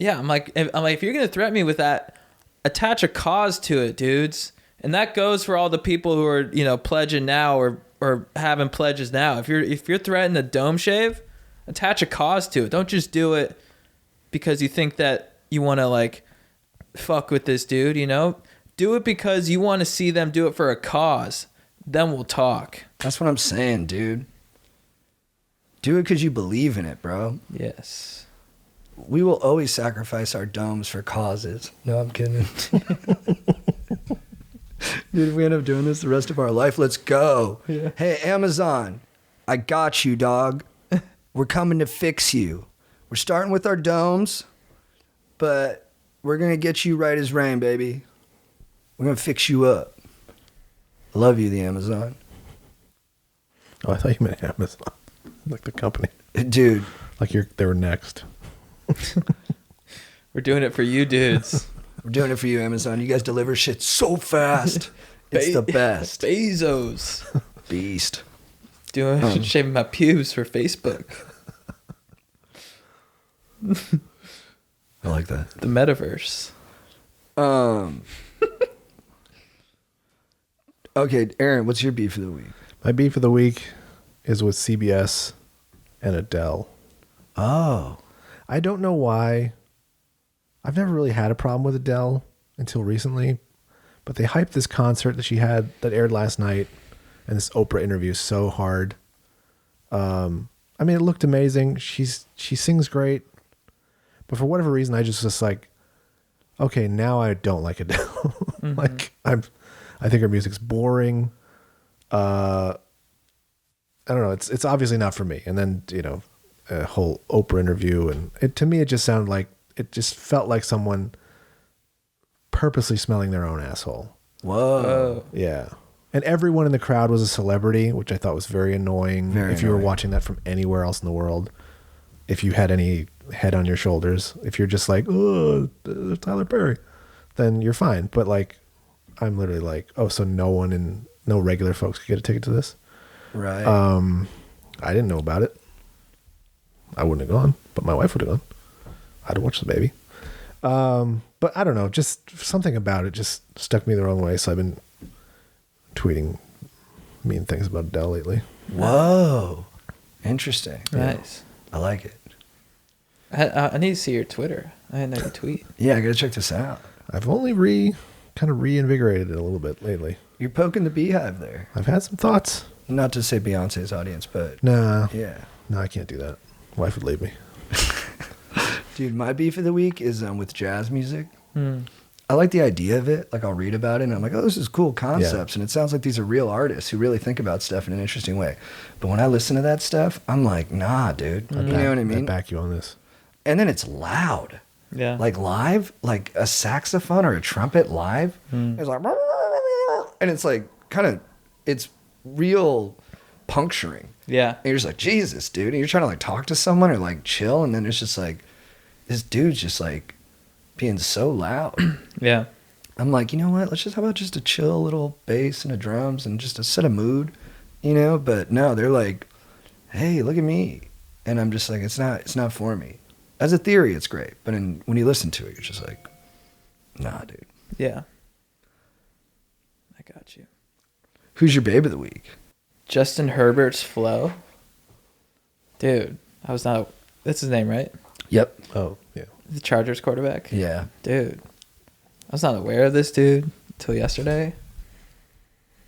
Speaker 1: I'm like, if you're gonna threaten me with that, attach a cause to it, dudes. And that goes for all the people who are, pledging now or having pledges now. If you're threatening a dome shave, attach a cause to it. Don't just do it because you think that you want to like fuck with this dude, Do it because you want to see them do it for a cause. Then we'll talk.
Speaker 2: That's what I'm saying, dude. Do it because you believe in it, bro.
Speaker 1: Yes.
Speaker 2: We will always sacrifice our domes for causes. No, I'm kidding. Dude, if we end up doing this the rest of our life, let's go.
Speaker 1: Yeah.
Speaker 2: Hey, Amazon, I got you, dog. We're coming to fix you. We're starting with our domes, but we're going to get you right as rain, baby. We're going to fix you up. I love you, the Amazon.
Speaker 3: Oh, I thought you meant Amazon, like the company.
Speaker 2: Dude.
Speaker 3: Like they were next.
Speaker 1: We're doing it for you dudes.
Speaker 2: We're doing it for you, Amazon. You guys deliver shit so fast. It's the best.
Speaker 1: Bezos.
Speaker 2: Beast.
Speaker 1: Shaving my pubes for Facebook.
Speaker 2: I like that.
Speaker 1: The metaverse.
Speaker 2: Okay, Aaron, what's your beef of the week?
Speaker 3: My beef of the week is with CBS and Adele.
Speaker 2: Oh.
Speaker 3: I don't know why. I've never really had a problem with Adele until recently, But they hyped this concert that she had that aired last night and this Oprah interview so hard. I mean, it looked amazing. She sings great. But for whatever reason, I just like, okay, now I don't like Adele. Like I think her music's boring. I don't know. It's obviously not for me. And then, a whole Oprah interview, and to me, it just sounded like, it just felt like someone purposely smelling their own asshole.
Speaker 2: Whoa.
Speaker 3: Yeah. And everyone in the crowd was a celebrity, which I thought was very annoying. If you were watching that from anywhere else in the world, if you had any head on your shoulders, if you're just like, oh, Tyler Perry, then you're fine. But like, I'm literally like, oh, so no regular folks could get a ticket to this?
Speaker 2: Right.
Speaker 3: I didn't know about it. I wouldn't have gone, but my wife would have gone. I'd have watched the baby. But I don't know, just something about it just stuck me the wrong way. So I've been tweeting mean things about Adele lately.
Speaker 2: Whoa. Interesting.
Speaker 1: Nice.
Speaker 2: I like it.
Speaker 1: I need to see your Twitter. I didn't know you tweet.
Speaker 2: Yeah, I got to check this out.
Speaker 3: I've only kind of reinvigorated it a little bit lately.
Speaker 2: You're poking the beehive there.
Speaker 3: I've had some thoughts.
Speaker 2: Not to say Beyonce's audience, but...
Speaker 3: Nah.
Speaker 2: Yeah.
Speaker 3: No, I can't do that. Wife would leave me.
Speaker 2: Dude, my beef of the week is with jazz music. I like the idea of it. Like, I'll read about it, and I'm like, oh, this is cool concepts. Yeah. And it sounds like these are real artists who really think about stuff in an interesting way. But when I listen to that stuff, I'm like, nah, dude. You know what I mean?
Speaker 3: I back you on this.
Speaker 2: And then it's loud.
Speaker 1: Yeah.
Speaker 2: Like live, like a saxophone or a trumpet live. It's like, and it's like it's real puncturing.
Speaker 1: Yeah.
Speaker 2: And you're just like, Jesus, dude. And you're trying to like talk to someone or like chill. And then it's just like, this dude's just like being so loud.
Speaker 1: Yeah.
Speaker 2: I'm like, you know what? How about just a chill little bass and a drums and just a set of mood, But no, they're like, hey, look at me. And I'm just like, it's not for me. As a theory, it's great. But when you listen to it, you're just like, nah, dude.
Speaker 1: Yeah. I got you.
Speaker 2: Who's your babe of the week?
Speaker 1: Justin Herbert's flow. Dude, that's his name, right?
Speaker 2: Yep.
Speaker 3: Oh, yeah.
Speaker 1: The Chargers quarterback?
Speaker 2: Yeah.
Speaker 1: Dude. I was not aware of this dude until yesterday.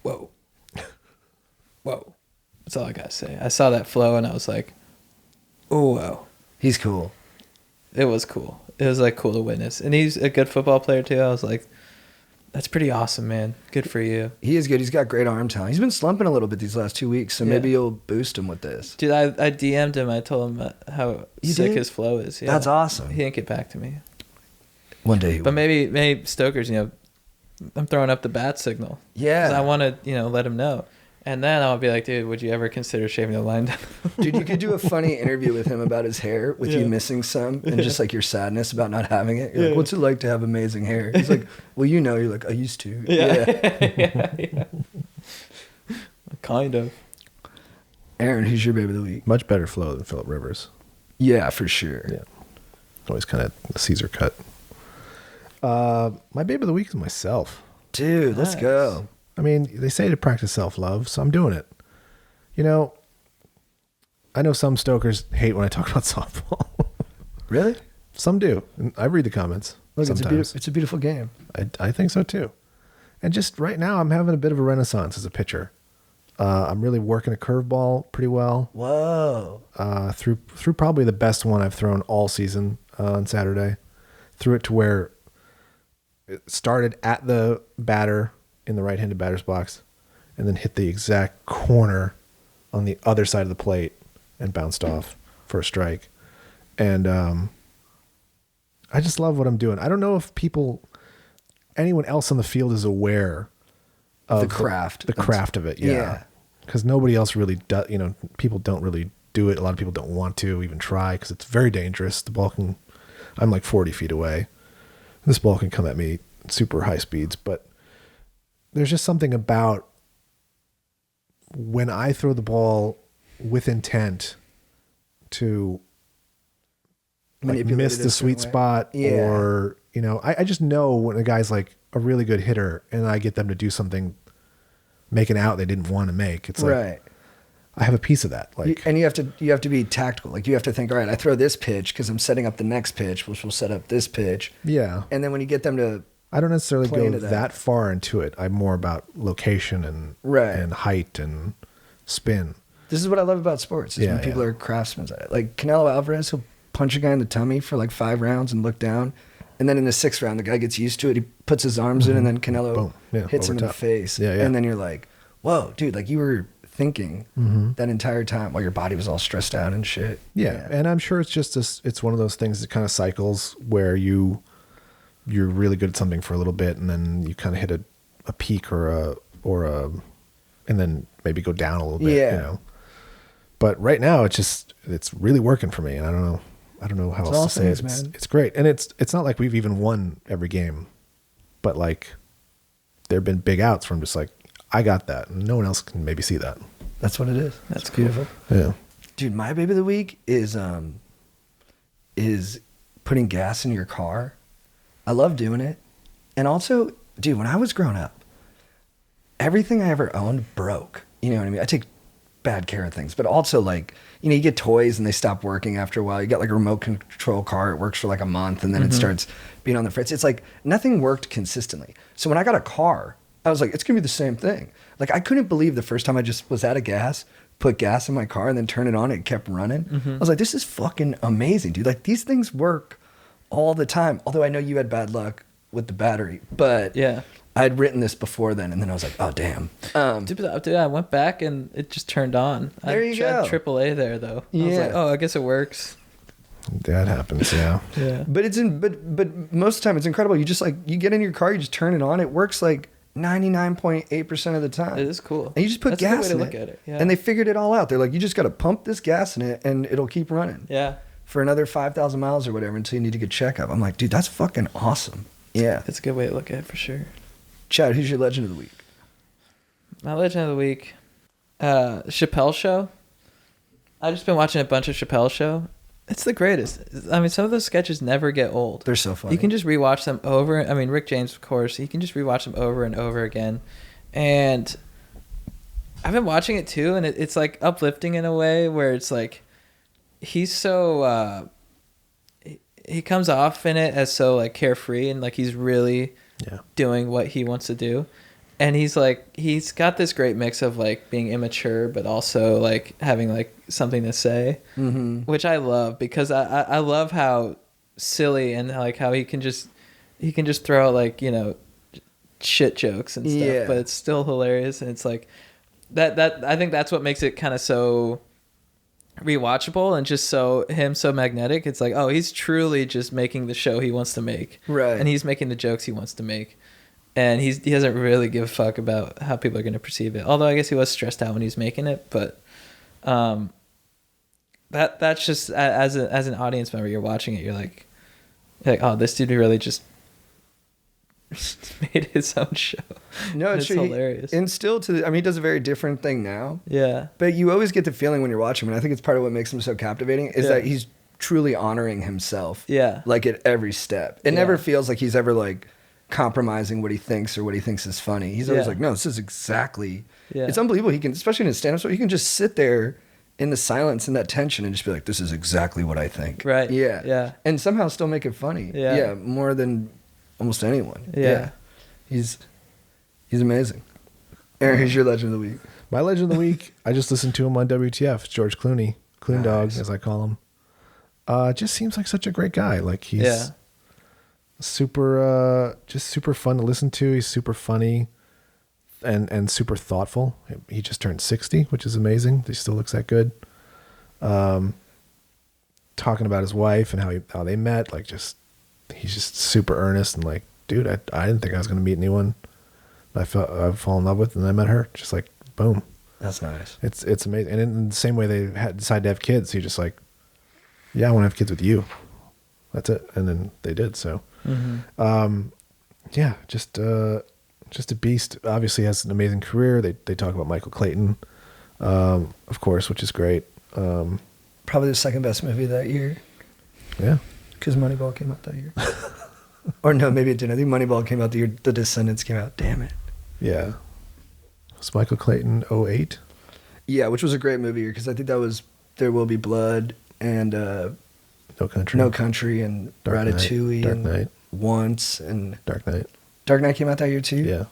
Speaker 1: Whoa. Whoa. That's all I gotta say. I saw that flow and I was like, oh, whoa.
Speaker 2: He's cool.
Speaker 1: It was cool. It was like cool to witness. And he's a good football player too. I was like, that's pretty awesome, man. Good for you.
Speaker 2: He is good. He's got great arm talent. He's been slumping a little bit these last 2 weeks, so maybe you'll boost him with this.
Speaker 1: Dude, I DM'd him. I told him how sick his flow is. Yeah.
Speaker 2: That's awesome.
Speaker 1: He didn't get back to me.
Speaker 2: One day he will.
Speaker 1: But maybe Stokers, I'm throwing up the bat signal.
Speaker 2: Yeah.
Speaker 1: 'Cause I want to, let him know. And then I'll be like, dude, would you ever consider shaving the line down?
Speaker 2: Dude, you could do a funny interview with him about his hair, with you missing some, and just like your sadness about not having it. You're like, what's it like to have amazing hair? He's like, well, you're like, I used to.
Speaker 1: Yeah. Kind of.
Speaker 2: Aaron, who's your baby of the week?
Speaker 3: Much better flow than Phillip Rivers.
Speaker 2: Yeah, for sure.
Speaker 3: Yeah. Always kind of a Caesar cut. My baby of the week is myself.
Speaker 2: Dude, let's go.
Speaker 3: I mean, they say to practice self-love, so I'm doing it. I know some Stokers hate when I talk about softball.
Speaker 2: Really?
Speaker 3: Some do. And I read the comments.
Speaker 2: Look,
Speaker 3: sometimes.
Speaker 2: it's a beautiful game.
Speaker 3: I think so too. And just right now, I'm having a bit of a renaissance as a pitcher. I'm really working a curveball pretty well.
Speaker 2: Whoa.
Speaker 3: Through probably the best one I've thrown all season on Saturday. Threw it to where it started at the batter in the right-handed batter's box and then hit the exact corner on the other side of the plate and bounced off for a strike. And I just love what I'm doing. I don't know if anyone else on the field is aware of
Speaker 2: the craft.
Speaker 3: The craft of it, yeah. Because nobody else really does, people don't really do it. A lot of people don't want to even try because it's very dangerous. I'm like 40 feet away. This ball can come at me at super high speeds, but there's just something about when I throw the ball with intent to like miss the sweet spot or, I just know when a guy's like a really good hitter and I get them to do something, make an out they didn't want to make. It's like,
Speaker 2: right.
Speaker 3: I have a piece of that. Like,
Speaker 2: and you have to be tactical. Like you have to think, all right, I throw this pitch because I'm setting up the next pitch, which will set up this pitch.
Speaker 3: Yeah.
Speaker 2: And then when you get them to
Speaker 3: I don't necessarily
Speaker 2: play
Speaker 3: go
Speaker 2: into
Speaker 3: that.
Speaker 2: that.
Speaker 3: far into it. I'm more about location and
Speaker 2: Right.
Speaker 3: and height and spin.
Speaker 2: This is what I love about sports. Is
Speaker 3: Yeah,
Speaker 2: when people
Speaker 3: yeah.
Speaker 2: are craftsmen at it. Like Canelo Alvarez, he'll punch a guy in the tummy for like 5 rounds and look down. And then in the 6th round, the guy gets used to it. He puts his arms in, and then Canelo
Speaker 3: Boom. Yeah,
Speaker 2: hits him
Speaker 3: over
Speaker 2: in the
Speaker 3: top.
Speaker 2: face.
Speaker 3: Yeah, yeah.
Speaker 2: And then you're like, whoa, dude, like you were thinking that entire time while your body was all stressed out and shit.
Speaker 3: Yeah. And I'm sure it's just this, it's one of those things that kind of cycles where you're really good at something for a little bit, and then you kind of hit a peak or a, and then maybe go down a little bit,
Speaker 2: Yeah.
Speaker 3: you know. But right now it's really working for me, and I don't know how
Speaker 2: It's
Speaker 3: else
Speaker 2: all
Speaker 3: to say
Speaker 2: things,
Speaker 3: it.
Speaker 2: man.
Speaker 3: It's great. And it's not like we've even won every game, but like there've been big outs from just like, I got that, and no one else can maybe see that.
Speaker 2: That's what it is.
Speaker 1: That's
Speaker 2: It's beautiful.
Speaker 3: Yeah.
Speaker 2: Dude, my baby of the week is putting gas in your car. I love doing it. And also, dude, when I was growing up, everything I ever owned broke. You know what I mean? I take bad care of things, but also like, you know, you get toys and they stop working after a while. You got like a remote control car. It works for like a month and then it starts being on the fritz. It's like nothing worked consistently. So when I got a car, I was like, it's going to be the same thing. Like I couldn't believe the first time I just was out of gas, put gas in my car and then turn it on. It kept running. I was like, this is fucking amazing, dude. Like these things work all the time. Although I know you had bad luck with the battery, but
Speaker 1: Yeah.
Speaker 2: I'd written this before then, and then I was like, oh damn.
Speaker 1: Dude, I went back and it just turned on.
Speaker 2: There you
Speaker 1: I tried
Speaker 2: go.
Speaker 1: AAA there though. I was
Speaker 2: Yeah.
Speaker 1: like, oh, I guess it works.
Speaker 3: That happens. Yeah.
Speaker 1: Yeah.
Speaker 2: But but most of the time it's incredible. You just like you get in your car, you just turn it on. It works like 99.8% of the time.
Speaker 1: It is cool.
Speaker 2: And you just put
Speaker 1: That's a good
Speaker 2: gas
Speaker 1: way to
Speaker 2: in
Speaker 1: look
Speaker 2: it.
Speaker 1: at it, yeah.
Speaker 2: And they figured it all out. They're like, you just got to pump this gas in it, and it'll keep running
Speaker 1: Yeah.
Speaker 2: for another 5,000 miles or whatever until you need to get checkup. I'm like, dude, that's fucking awesome. Yeah.
Speaker 1: It's a good way to look at it for sure.
Speaker 2: Chad, who's your legend of the week?
Speaker 1: My legend of the week, Chappelle Show. I've just been watching a bunch of Chappelle Show. It's the greatest. I mean, some of those sketches never get old.
Speaker 2: They're so funny.
Speaker 1: You can just rewatch them over. I mean, Rick James, of course. You can just rewatch them over and over again. And I've been watching it too, and it's like uplifting in a way where it's like he's so he comes off in it as so like carefree and like he's really doing what he wants to do. And he's got this great mix of like being immature, but also like having like something to say, which I love because I love how silly and like how he can just throw out like, you know, shit jokes and stuff,
Speaker 2: Yeah.
Speaker 1: but it's still hilarious. And it's like that I think that's what makes it kind of so rewatchable and just so magnetic. It's like, oh, he's truly just making the show he wants to make,
Speaker 2: Right.
Speaker 1: and he's making the jokes he wants to make. And he doesn't really give a fuck about how people are going to perceive it. Although I guess he was stressed out when he was making it. But that's just, as an audience member, you're watching it, you're like, oh, this dude really just made his own show.
Speaker 2: No,
Speaker 1: it's
Speaker 2: true.
Speaker 1: hilarious.
Speaker 2: And still he does a very different thing now.
Speaker 1: Yeah.
Speaker 2: But you always get the feeling when you're watching him, and I think it's part of what makes him so captivating, is
Speaker 1: Yeah.
Speaker 2: that he's truly honoring himself.
Speaker 1: Yeah.
Speaker 2: Like at every step. It never feels like he's ever like compromising what he thinks or what he thinks is funny. He's always
Speaker 1: Yeah.
Speaker 2: like, no, this is exactly.
Speaker 1: Yeah.
Speaker 2: It's unbelievable. He can, especially in his stand-up show, he can just sit there in the silence and that tension and just be like, this is exactly what I think.
Speaker 1: Right.
Speaker 2: Yeah.
Speaker 1: Yeah.
Speaker 2: And somehow still make it funny.
Speaker 1: Yeah.
Speaker 2: Yeah. More than almost anyone.
Speaker 1: Yeah.
Speaker 2: He's amazing. Aaron, who's your legend of the week?
Speaker 3: My legend of the week, I just listened to him on WTF, George Clooney, Cloon Dog,
Speaker 2: Nice.
Speaker 3: as I call him. Just seems like such a great guy. Like he's super fun to listen to. He's super funny and super thoughtful. He just turned 60, which is amazing. He still looks that good. Talking about his wife and how they met, like he's just super earnest and like, dude, I didn't think I was going to meet anyone I'd fall in love with, and I met her. Just like, boom.
Speaker 2: That's nice.
Speaker 3: It's amazing. And in the same way they decided to have kids, he just like, yeah, I want to have kids with you. That's it. And then they did. So, yeah, just a beast. Obviously has an amazing career. They talk about Michael Clayton, of course, which is great.
Speaker 2: Probably the second best movie that year.
Speaker 3: Yeah.
Speaker 2: Because Moneyball came out that year. Or no, maybe it didn't. I think Moneyball came out the year The Descendants came out. Damn it.
Speaker 3: Yeah. Was Michael Clayton 08?
Speaker 2: Yeah, which was a great movie because I think that was There Will Be Blood and
Speaker 3: No Country.
Speaker 2: No Country and
Speaker 3: Dark Knight.
Speaker 2: Ratatouille
Speaker 3: Dark
Speaker 2: and
Speaker 3: Knight.
Speaker 2: Once and
Speaker 3: Dark Knight.
Speaker 2: Dark Knight came out that year too.
Speaker 3: Yeah.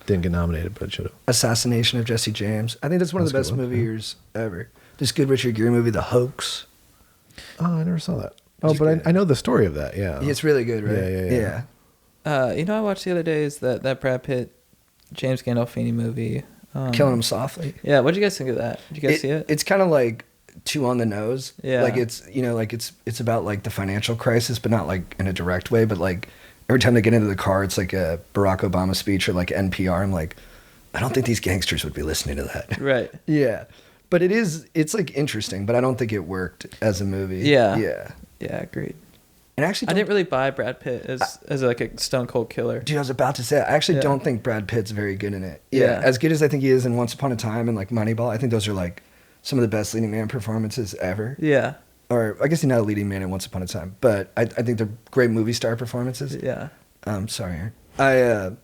Speaker 3: Didn't get nominated, but it should have.
Speaker 2: Assassination of Jesse James. I think that's one of the
Speaker 3: That's a
Speaker 2: best
Speaker 3: good one,
Speaker 2: movie
Speaker 3: yeah.
Speaker 2: years ever. This good Richard Gere movie, The Hoax.
Speaker 3: Oh, I never saw that. Oh,
Speaker 2: It's
Speaker 3: but
Speaker 2: good.
Speaker 3: I know the story of that. Yeah.
Speaker 2: It's really good, right?
Speaker 3: Yeah.
Speaker 1: You know, I watched the other day is that Brad Pitt, James Gandolfini movie.
Speaker 2: Killing Him Softly.
Speaker 1: Yeah, what'd you guys think of that? Did you guys see it?
Speaker 2: It's kind of like too on the nose.
Speaker 1: Yeah.
Speaker 2: Like it's, you know, like it's about like the financial crisis, but not like in a direct way. But like every time they get into the car, it's like a Barack Obama speech or like NPR. I'm like, I don't think these gangsters would be listening to that.
Speaker 1: Right.
Speaker 2: Yeah. But it's like interesting, but I don't think it worked as a movie.
Speaker 1: Yeah.
Speaker 2: Yeah.
Speaker 1: Yeah, agreed.
Speaker 2: And actually,
Speaker 1: I didn't really buy Brad Pitt as like a stone cold killer.
Speaker 2: Dude, I was about to say, I actually
Speaker 1: Yeah.
Speaker 2: don't think Brad Pitt's very good in it.
Speaker 1: Yeah.
Speaker 2: As good as I think he is in Once Upon a Time and like Moneyball, I think those are like some of the best leading man performances ever.
Speaker 1: Yeah.
Speaker 2: Or I guess he's not a leading man in Once Upon a Time, but I think they're great movie star performances.
Speaker 1: Yeah.
Speaker 2: Sorry, Aaron.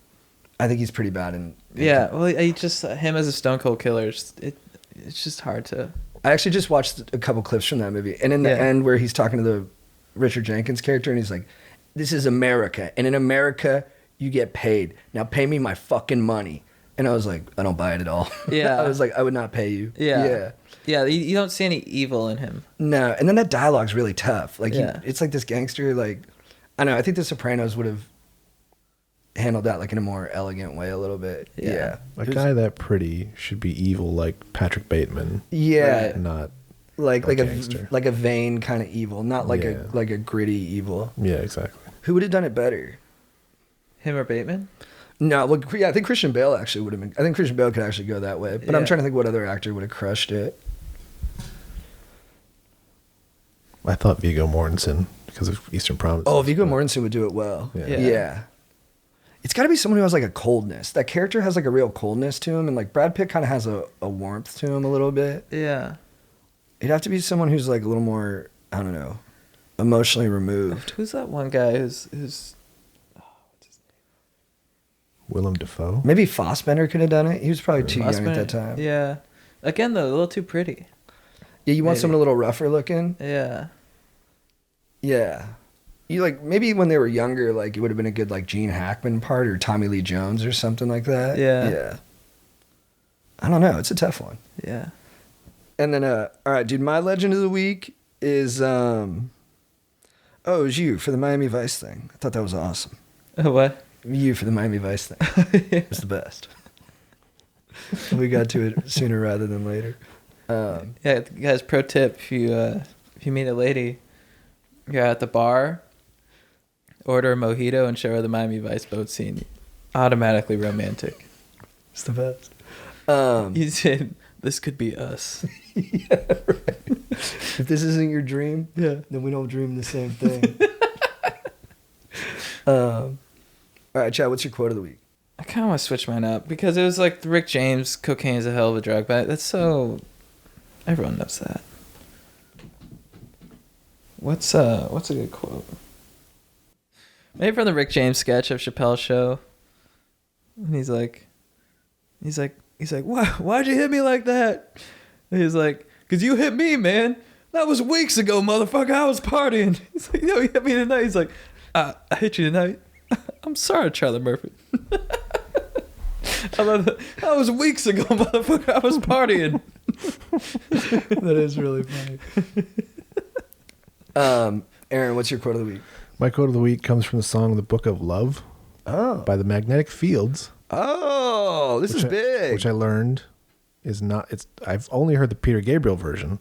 Speaker 2: I think he's pretty bad in
Speaker 1: Yeah. Well, he just him as a stone cold killer. It's just hard to.
Speaker 2: I actually just watched a couple clips from that movie, and in the
Speaker 1: Yeah.
Speaker 2: end where he's talking to the Richard Jenkins character, and he's like, "This is America, and in America you get paid. Now pay me my fucking money." And I was like, I don't buy it at all.
Speaker 1: Yeah.
Speaker 2: I was like, I would not pay you.
Speaker 1: Yeah.
Speaker 2: Yeah.
Speaker 1: Yeah. You don't see any evil in him.
Speaker 2: No, and then that dialogue's really tough. Like,
Speaker 1: Yeah.
Speaker 2: it's like this gangster. Like, I don't know. I think The Sopranos would have handled that like in a more elegant way a little bit.
Speaker 1: Yeah.
Speaker 2: Yeah.
Speaker 3: A guy that pretty should be evil like Patrick Bateman.
Speaker 2: Yeah.
Speaker 1: Right.
Speaker 3: Not.
Speaker 2: Like
Speaker 3: A
Speaker 2: a
Speaker 3: gangster.
Speaker 2: like a vain kind of evil, not like
Speaker 3: Yeah.
Speaker 2: a gritty evil.
Speaker 3: Yeah, exactly.
Speaker 2: Who would have done it better?
Speaker 1: Him or Bateman?
Speaker 2: No, well, yeah, I think Christian Bale actually would have been. I think Christian Bale could actually go that way. But I'm
Speaker 1: Yeah.
Speaker 2: trying to think what other actor would have crushed it.
Speaker 3: I thought Viggo Mortensen because of Eastern Promise.
Speaker 2: Oh, Viggo Mortensen would do it well.
Speaker 3: Yeah.
Speaker 2: Yeah. It's got to be someone who has like a coldness. That character has like a real coldness to him, and like Brad Pitt kind of has a warmth to him a little bit.
Speaker 1: Yeah.
Speaker 2: It'd have to be someone who's like a little more, I don't know, emotionally removed.
Speaker 1: Who's that one guy who's
Speaker 3: Willem Dafoe.
Speaker 2: Maybe Fassbender could have done it. He was probably too young at
Speaker 1: Fassbender?
Speaker 2: that time.
Speaker 1: Yeah. Again, though, a little too pretty.
Speaker 2: Yeah, you want
Speaker 1: Maybe.
Speaker 2: someone a little rougher looking?
Speaker 1: Yeah.
Speaker 2: Yeah. You like maybe when they were younger, like it would have been a good like Gene Hackman part or Tommy Lee Jones or something like that.
Speaker 1: Yeah.
Speaker 2: Yeah. I don't know. It's a tough one.
Speaker 1: Yeah.
Speaker 2: And then all right, dude, my legend of the week is it was you for the Miami Vice thing. I thought that was awesome.
Speaker 1: What?
Speaker 2: You for the Miami Vice thing. It's the best. We got to it sooner rather than later.
Speaker 1: Yeah, guys, pro tip, if you meet a lady, you're at the bar, order a mojito and show her the Miami Vice boat scene. Automatically romantic.
Speaker 2: It's the best.
Speaker 1: You said, this could be us.
Speaker 2: Yeah, right. If this isn't your dream, then we don't dream the same thing. All right, Chad, what's your quote of the week?
Speaker 1: I kind of want to switch mine up because it was like Rick James, cocaine is a hell of a drug, but that's so... Everyone knows that. What's a good quote? Maybe from the Rick James sketch of Chappelle's Show. And he's like, why'd you hit me like that? And he's like, 'cause you hit me, man. That was weeks ago, motherfucker. I was partying. He's like, no, you hit me tonight. He's like, I hit you tonight. I'm sorry, Charlie Murphy. I love that. That was weeks ago, motherfucker. I was partying.
Speaker 2: That is really funny. Aaron, what's your quote of the week?
Speaker 3: My quote of the week comes from the song "The Book of Love" by the Magnetic Fields.
Speaker 2: Oh, this is big.
Speaker 3: Which I learned is not. It's. I've only heard the Peter Gabriel version.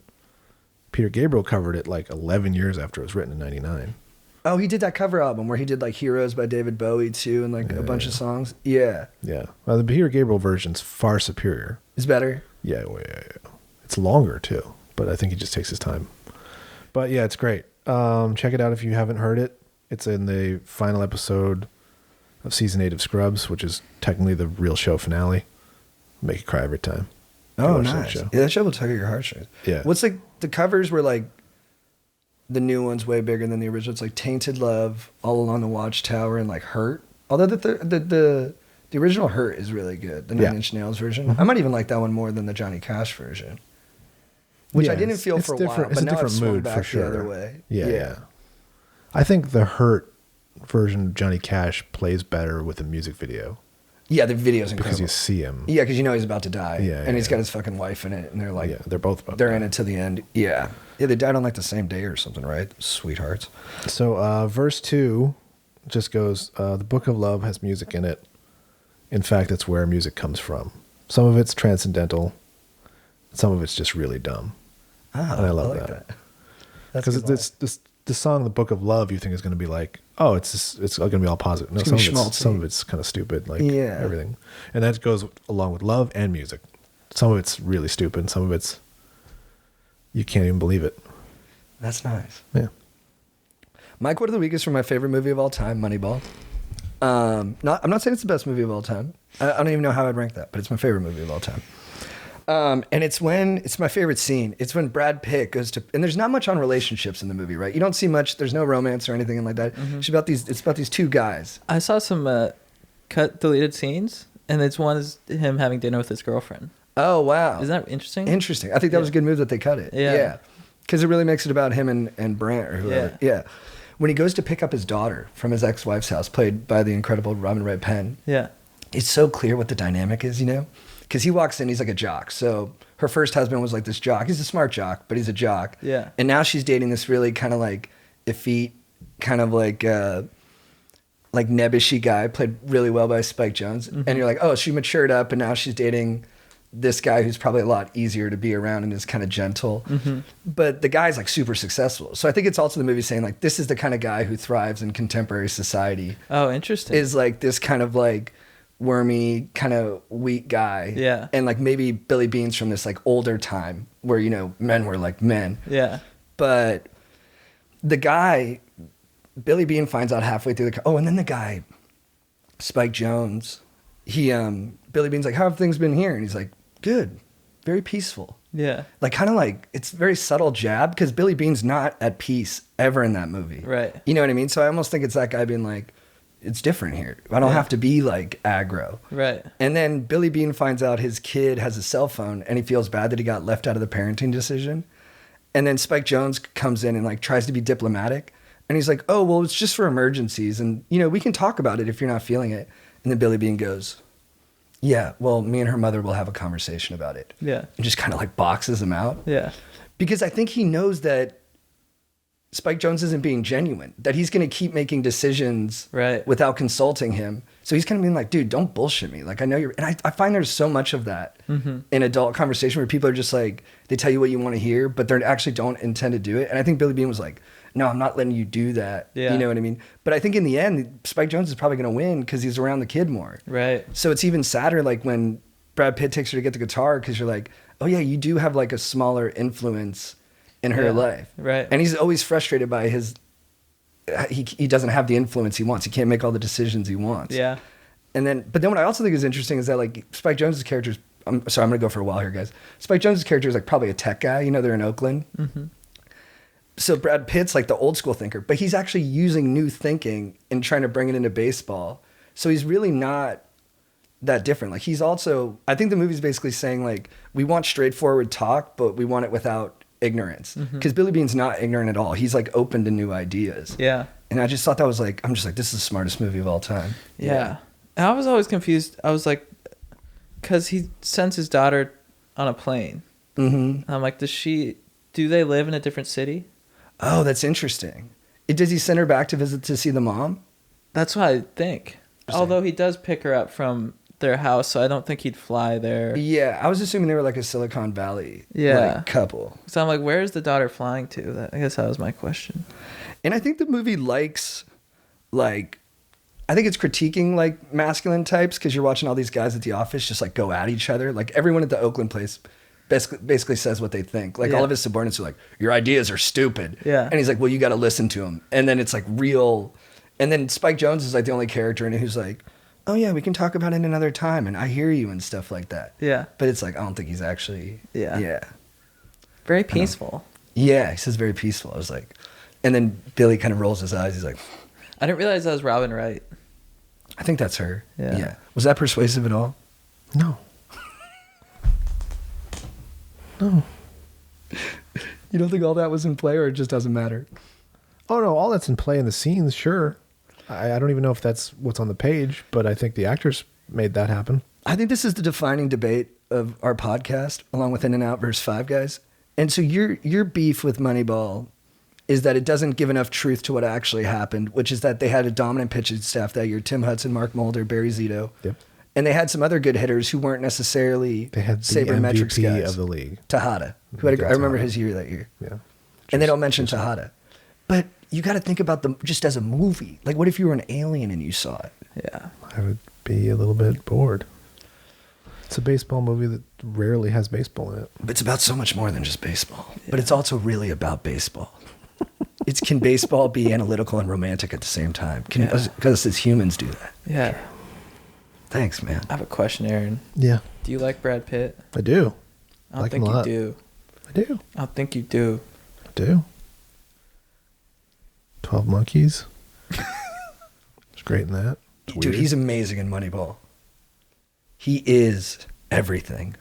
Speaker 3: Peter Gabriel covered it like 11 years after it was written in '99.
Speaker 2: Oh, he did that cover album where he did like Heroes by David Bowie too, and like a bunch of songs. Yeah,
Speaker 3: Yeah. Well, the Peter Gabriel version's far superior.
Speaker 2: it's better.
Speaker 3: Yeah, it's longer too, but I think he just takes his time. But yeah, it's great. Check it out if you haven't heard it. It's in the final episode of season 8 of Scrubs, which is technically the real show finale. Make you cry every time. you
Speaker 2: Oh,
Speaker 3: watch that
Speaker 2: nice.
Speaker 3: show.
Speaker 2: Yeah, that show will tug at your heartstrings.
Speaker 3: Yeah.
Speaker 2: What's like the covers were like the new one's way bigger than the original. It's like Tainted Love, All Along the Watchtower, and like Hurt. Although the original Hurt is really good. The Nine Inch Nails version. I might even like that one more than the Johnny Cash version. Which
Speaker 3: Yeah,
Speaker 2: I didn't feel
Speaker 3: it's
Speaker 2: for a
Speaker 3: different.
Speaker 2: while,
Speaker 3: It's
Speaker 2: but
Speaker 3: a
Speaker 2: now
Speaker 3: different
Speaker 2: it's swung
Speaker 3: mood
Speaker 2: back
Speaker 3: for sure.
Speaker 2: the other way.
Speaker 3: Yeah. I think the Hurt version of Johnny Cash plays better with a music video
Speaker 2: Yeah, the video's
Speaker 3: because
Speaker 2: incredible.
Speaker 3: you see him.
Speaker 2: Yeah, because you know he's about to die.
Speaker 3: Yeah,
Speaker 2: and he's
Speaker 3: yeah.
Speaker 2: got his fucking wife in it, and they're like,
Speaker 3: Yeah, they're both about
Speaker 2: they're
Speaker 3: to
Speaker 2: in
Speaker 3: die.
Speaker 2: it to the end. Yeah. Yeah, they died on like the same day or something, right? Sweethearts.
Speaker 3: So verse 2 just goes, the book of love has music in it. In fact, it's where music comes from. Some of it's transcendental. Some of it's just really dumb.
Speaker 2: Ah,
Speaker 3: And I love
Speaker 2: like
Speaker 3: that.
Speaker 2: That's
Speaker 3: Because
Speaker 2: a good
Speaker 3: the song, the book of love, you think is going to be like, oh, it's going to be all positive. No,
Speaker 2: It's gonna
Speaker 3: some
Speaker 2: be
Speaker 3: of,
Speaker 2: schmaltzy.
Speaker 3: some of it's kind of stupid, like
Speaker 2: Yeah.
Speaker 3: everything. And that goes along with love and music. Some of it's really stupid. Some of it's, you can't even believe it.
Speaker 2: That's nice.
Speaker 3: Yeah.
Speaker 2: My quote of the week is from my favorite movie of all time, Moneyball. I'm not saying it's the best movie of all time. I don't even know how I'd rank that, but it's my favorite movie of all time. And it's my favorite scene. It's when Brad Pitt goes to, and there's not much on relationships in the movie, right? You don't see much. There's no romance or anything like that.
Speaker 1: Mm-hmm.
Speaker 2: It's about these two guys.
Speaker 1: I saw some deleted scenes, and it's one is him having dinner with his girlfriend.
Speaker 2: Oh, wow.
Speaker 1: Isn't that interesting?
Speaker 2: Interesting. I think that was a good move that they cut it.
Speaker 1: Yeah.
Speaker 2: Because it really makes it about him and Brant or whoever. Yeah. When he goes to pick up his daughter from his ex-wife's house, played by the incredible Robin Wright Penn,
Speaker 1: Yeah.
Speaker 2: it's so clear what the dynamic is, you know? Because he walks in, he's like a jock. So her first husband was like this jock. He's a smart jock, but he's a jock.
Speaker 1: Yeah.
Speaker 2: And now she's dating this really kind of like effete, kind of like nebbishy guy, played really well by Spike Jonze.
Speaker 1: Mm-hmm.
Speaker 2: And you're like, oh, she matured up, and now she's dating this guy who's probably a lot easier to be around and is kind of gentle.
Speaker 1: Mm-hmm.
Speaker 2: But the guy's like super successful. So I think it's also the movie saying like, this is the kind of guy who thrives in contemporary society.
Speaker 1: Oh, interesting.
Speaker 2: Is like this kind of like wormy, kind of weak guy.
Speaker 1: Yeah.
Speaker 2: And like maybe Billy Bean's from this like older time where, you know, men were like men.
Speaker 1: Yeah.
Speaker 2: But the guy, Billy Bean finds out halfway through and then the guy, Spike Jonze, Billy Bean's like, how have things been here? And he's like, good, very peaceful.
Speaker 1: Yeah.
Speaker 2: Like kind of like, it's very subtle jab because Billy Bean's not at peace ever in that movie.
Speaker 1: Right.
Speaker 2: You know what I mean? So I almost think it's that guy being like, it's different here. I don't have to be like aggro.
Speaker 1: Right.
Speaker 2: And then Billy Bean finds out his kid has a cell phone and he feels bad that he got left out of the parenting decision. And then Spike Jonze comes in and like tries to be diplomatic. And he's like, oh, well, it's just for emergencies. And, you know, we can talk about it if you're not feeling it. And then Billy Bean goes, yeah, well, me and her mother will have a conversation about it.
Speaker 1: Yeah.
Speaker 2: And just kind of like boxes him out.
Speaker 1: Yeah.
Speaker 2: Because I think he knows that Spike Jonze isn't being genuine, that he's going to keep making decisions
Speaker 1: Right.
Speaker 2: without consulting him. So he's kind of being like, dude, don't bullshit me. Like, I know you're, and I find there's so much of that in adult conversation where people are just like, they tell you what you want to hear, but they actually don't intend to do it. And I think Billy Bean was like, no, I'm not letting you do that.
Speaker 1: Yeah.
Speaker 2: You know what I mean? But I think in the end, Spike Jonze is probably going to win because he's around the kid more.
Speaker 1: Right.
Speaker 2: So it's even sadder, like when Brad Pitt takes her to get the guitar, because you're like, oh yeah, you do have like a smaller influence in her
Speaker 1: Yeah,
Speaker 2: life.
Speaker 1: right.
Speaker 2: And he's always frustrated by he doesn't have the influence he wants. He can't make all the decisions he wants.
Speaker 1: Yeah.
Speaker 2: But then what I also think is interesting is that like Spike Jonze's character, I'm sorry, I'm going to go for a while here, guys. Spike Jonze's character is like probably a tech guy. You know, they're in Oakland. Mm-hmm. So Brad Pitt's like the old school thinker, but he's actually using new thinking and trying to bring it into baseball. So he's really not that different. Like he's also, I think the movie's basically saying like, we want straightforward talk, but we want it without ignorance. Because Billy Bean's not ignorant at all. He's like open to new ideas.
Speaker 1: Yeah.
Speaker 2: And I just thought that was like, I'm just like, this is the smartest movie of all time.
Speaker 1: Yeah. And I was always confused. I was like, because he sends his daughter on a plane.
Speaker 2: Mm-hmm.
Speaker 1: I'm like, do they live in a different city?
Speaker 2: Oh, that's interesting. Does he send her back to visit to see the mom?
Speaker 1: That's what I think. Although he does pick her up from their house, so I don't think he'd fly there.
Speaker 2: Yeah, I was assuming they were like a Silicon Valley
Speaker 1: Yeah.
Speaker 2: couple.
Speaker 1: So I'm like, where is the daughter flying to? I guess that was my question.
Speaker 2: And I think the movie likes, like, I think it's critiquing like masculine types because you're watching all these guys at the office just like go at each other. Like everyone at the Oakland place basically says what they think. Like all of his subordinates are like, your ideas are stupid.
Speaker 1: Yeah.
Speaker 2: And he's like, well, you got to listen to him. And then it's like real. And then Spike Jonze is like the only character in it who's like, oh yeah, we can talk about it another time. And I hear you and stuff like that.
Speaker 1: Yeah.
Speaker 2: But it's like, I don't think he's actually. Yeah.
Speaker 1: Very peaceful.
Speaker 2: Yeah. He says very peaceful. I was like, and then Billy kind of rolls his eyes. He's like,
Speaker 1: I didn't realize that was Robin Wright.
Speaker 2: I think that's her.
Speaker 1: Yeah.
Speaker 2: Was that persuasive at all?
Speaker 3: No. No.
Speaker 2: You don't think all that was in play or it just doesn't matter?
Speaker 3: Oh no, all that's in play in the scenes, sure. I don't even know if that's what's on the page, but I think the actors made that happen.
Speaker 2: I think this is the defining debate of our podcast, along with In-N-Out versus Five Guys. And so your beef with Moneyball is that it doesn't give enough truth to what actually happened, which is that they had a dominant pitching staff that year: Tim Hudson, Mark Mulder, Barry Zito.
Speaker 3: Yep.
Speaker 2: And they had some other good hitters who weren't necessarily
Speaker 3: They had the
Speaker 2: sabermetrics
Speaker 3: MVP
Speaker 2: guys.
Speaker 3: of the league.
Speaker 2: Tejada, who had I remember his year that year.
Speaker 3: Yeah.
Speaker 2: And they don't mention Tejada. But you got to think about them just as a movie. Like, what if you were an alien and you saw it?
Speaker 1: Yeah.
Speaker 3: I would be a little bit bored. It's a baseball movie that rarely has baseball in it.
Speaker 2: But it's about so much more than just baseball. Yeah. But it's also really about baseball. Can baseball be analytical and romantic at the same time? Because as humans do that.
Speaker 1: Yeah.
Speaker 2: Thanks, man.
Speaker 1: I have a question, Aaron.
Speaker 3: Yeah.
Speaker 1: Do you like Brad Pitt?
Speaker 3: I do.
Speaker 1: I don't
Speaker 3: like
Speaker 1: think
Speaker 3: him a
Speaker 1: you
Speaker 3: lot.
Speaker 1: do.
Speaker 3: I do.
Speaker 1: I don't think you do.
Speaker 3: I do. 12 Monkeys. It's great in that. It's
Speaker 2: Dude,
Speaker 3: weird.
Speaker 2: he's amazing in Moneyball. He is everything.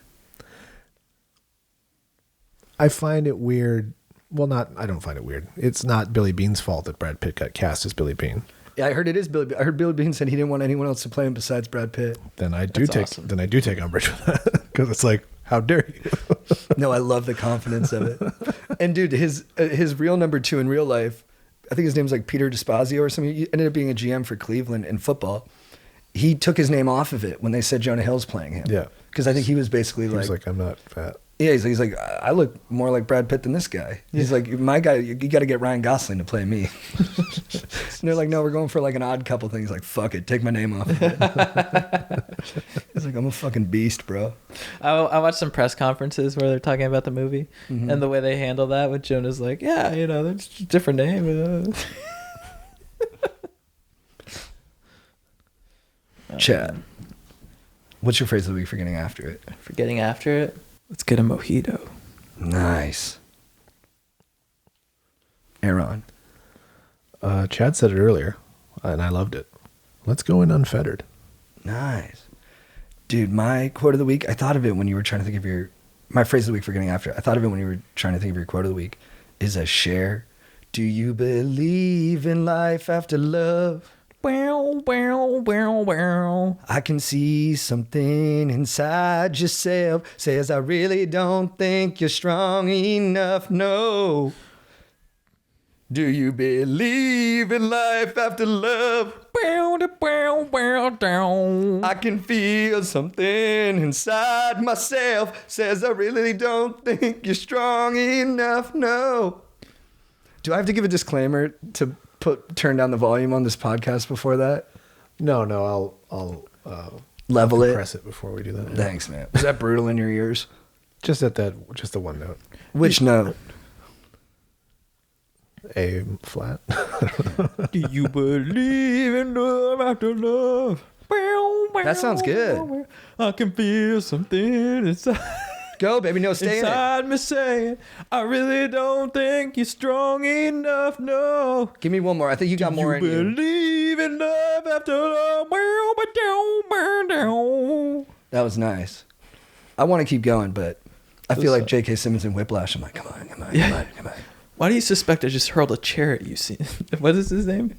Speaker 3: I find it weird. Well, I don't find it weird. It's not Billy Bean's fault that Brad Pitt got cast as Billy Bean.
Speaker 2: Yeah, I heard it is Billy. I heard Billy Bean said he didn't want anyone else to play him besides Brad Pitt.
Speaker 3: Then I do
Speaker 1: That's awesome.
Speaker 3: take umbrage with that because it's like, how dare you?
Speaker 2: No, I love the confidence of it. And dude, his real number 2 in real life, I think his name's like Peter Desposio or something. He ended up being a GM for Cleveland in football. He took his name off of it when they said Jonah Hill's playing him.
Speaker 3: Yeah.
Speaker 2: Because I think he was basically
Speaker 3: He was like, I'm not fat.
Speaker 2: yeah, he's like, I look more like Brad Pitt than this guy. He's like, my guy, you got to get Ryan Gosling to play me. And they're like, no, we're going for like an Odd Couple thing. He's like, fuck it, take my name off of it. He's like, I'm a fucking beast, bro.
Speaker 1: I watched some press conferences where they're talking about the movie and the way they handle that with Jonah's like, yeah, that's just a different name.
Speaker 2: Chad, what's your phrase of the week for getting after it?
Speaker 1: For getting after it, let's get a mojito.
Speaker 2: Nice. Aaron.
Speaker 3: Chad said it earlier, and I loved it. Let's go in unfettered.
Speaker 2: Nice. Dude, my quote of the week, I thought of it when you were trying to think of my phrase of the week for getting after it. I thought of it when you were trying to think of your quote of the week, is a share. Do you believe in life after love?
Speaker 1: Wow, wow, wow, wow.
Speaker 2: I can see something inside yourself says I really don't think you're strong enough. No. Do you believe in life after love? I can feel something inside myself says I really don't think you're strong enough. No. Do I have to give a disclaimer to turn down the volume on this podcast before that?
Speaker 3: No, I'll
Speaker 2: Level it.
Speaker 3: press it before we do that.
Speaker 2: Thanks, man. Was that brutal in your ears?
Speaker 3: Just the one note.
Speaker 2: Which note?
Speaker 3: A flat.
Speaker 1: Do you believe in love after love?
Speaker 2: That sounds good.
Speaker 1: I can feel something inside.
Speaker 2: Go, baby. No, stay in it.
Speaker 1: Inside me saying, I really don't think you're strong enough, no.
Speaker 2: Give me one more. I think you got more in you.
Speaker 1: Believe in love after love.
Speaker 2: That was nice. I want to keep going, but I feel like J.K. Simmons and Whiplash. I'm like, come on.
Speaker 1: Why do you suspect I just hurled a chair at you? What is his name?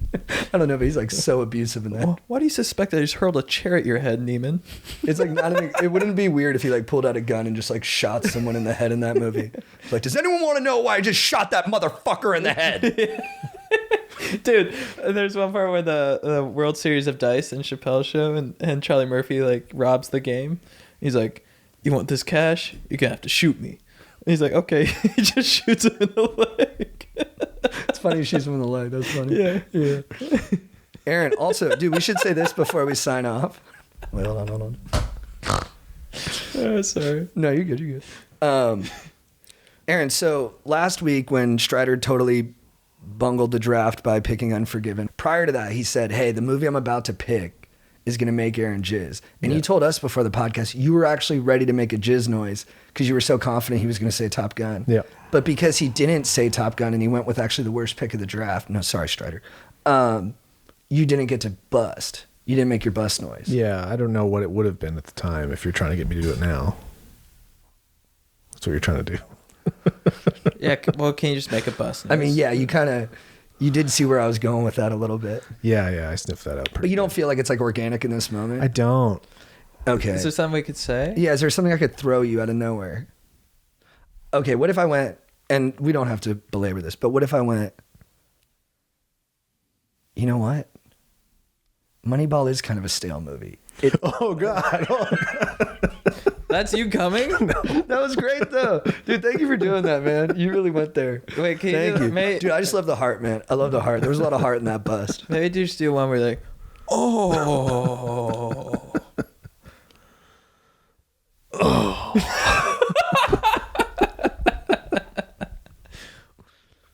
Speaker 2: I don't know, but he's like so abusive in that.
Speaker 1: Why do you suspect I just hurled a chair at your head, Neiman?
Speaker 2: It's like it wouldn't be weird if he like pulled out a gun and just like shot someone in the head in that movie. Like, does anyone want to know why I just shot that motherfucker in the head?
Speaker 1: Dude, there's one part where the World Series of Dice and Chappelle's show and Charlie Murphy like robs the game. He's like, you want this cash? You're gonna have to shoot me. And he's like, okay. He just shoots him in the leg.
Speaker 2: It's funny he shoots him in the leg. That's funny.
Speaker 1: Yeah.
Speaker 2: Aaron, also, dude, we should say this before we sign off. Wait, hold on.
Speaker 1: Oh, sorry.
Speaker 2: No, you're good. Aaron, so last week when Strider totally bungled the draft by picking Unforgiven, prior to that, he said, hey, the movie I'm about to pick is going to make Aaron jizz. And you told us before the podcast, you were actually ready to make a jizz noise because you were so confident he was going to say Top Gun.
Speaker 3: Yeah.
Speaker 2: But because he didn't say Top Gun and he went with actually the worst pick of the draft, no, sorry, Strider, you didn't get to bust. You didn't make your bust noise.
Speaker 3: Yeah, I don't know what it would have been at the time if you're trying to get me to do it now. That's what you're trying to do.
Speaker 1: Yeah, well, can you just make a bust noise?
Speaker 2: I mean, yeah, you kind of, You did see where I was going with that a little bit.
Speaker 3: Yeah, I sniffed that out pretty
Speaker 2: But you don't
Speaker 3: good.
Speaker 2: feel like it's like organic in this moment?
Speaker 3: I don't.
Speaker 2: Okay.
Speaker 1: Is there something we could say?
Speaker 2: Yeah, is there something I could throw you out of nowhere? Okay, what if I went, and we don't have to belabor this, but what if I went, you know what? Moneyball is kind of a stale movie.
Speaker 3: Oh, God.
Speaker 1: That's you coming?
Speaker 2: That was great, though. Dude, thank you for doing that, man. You really went there.
Speaker 1: Wait, can
Speaker 2: Thank
Speaker 1: you,
Speaker 2: you.
Speaker 1: May,
Speaker 2: Dude, I just love the heart, man. I love the heart. There was a lot of heart in that bust.
Speaker 1: maybe just do one where you're like, oh.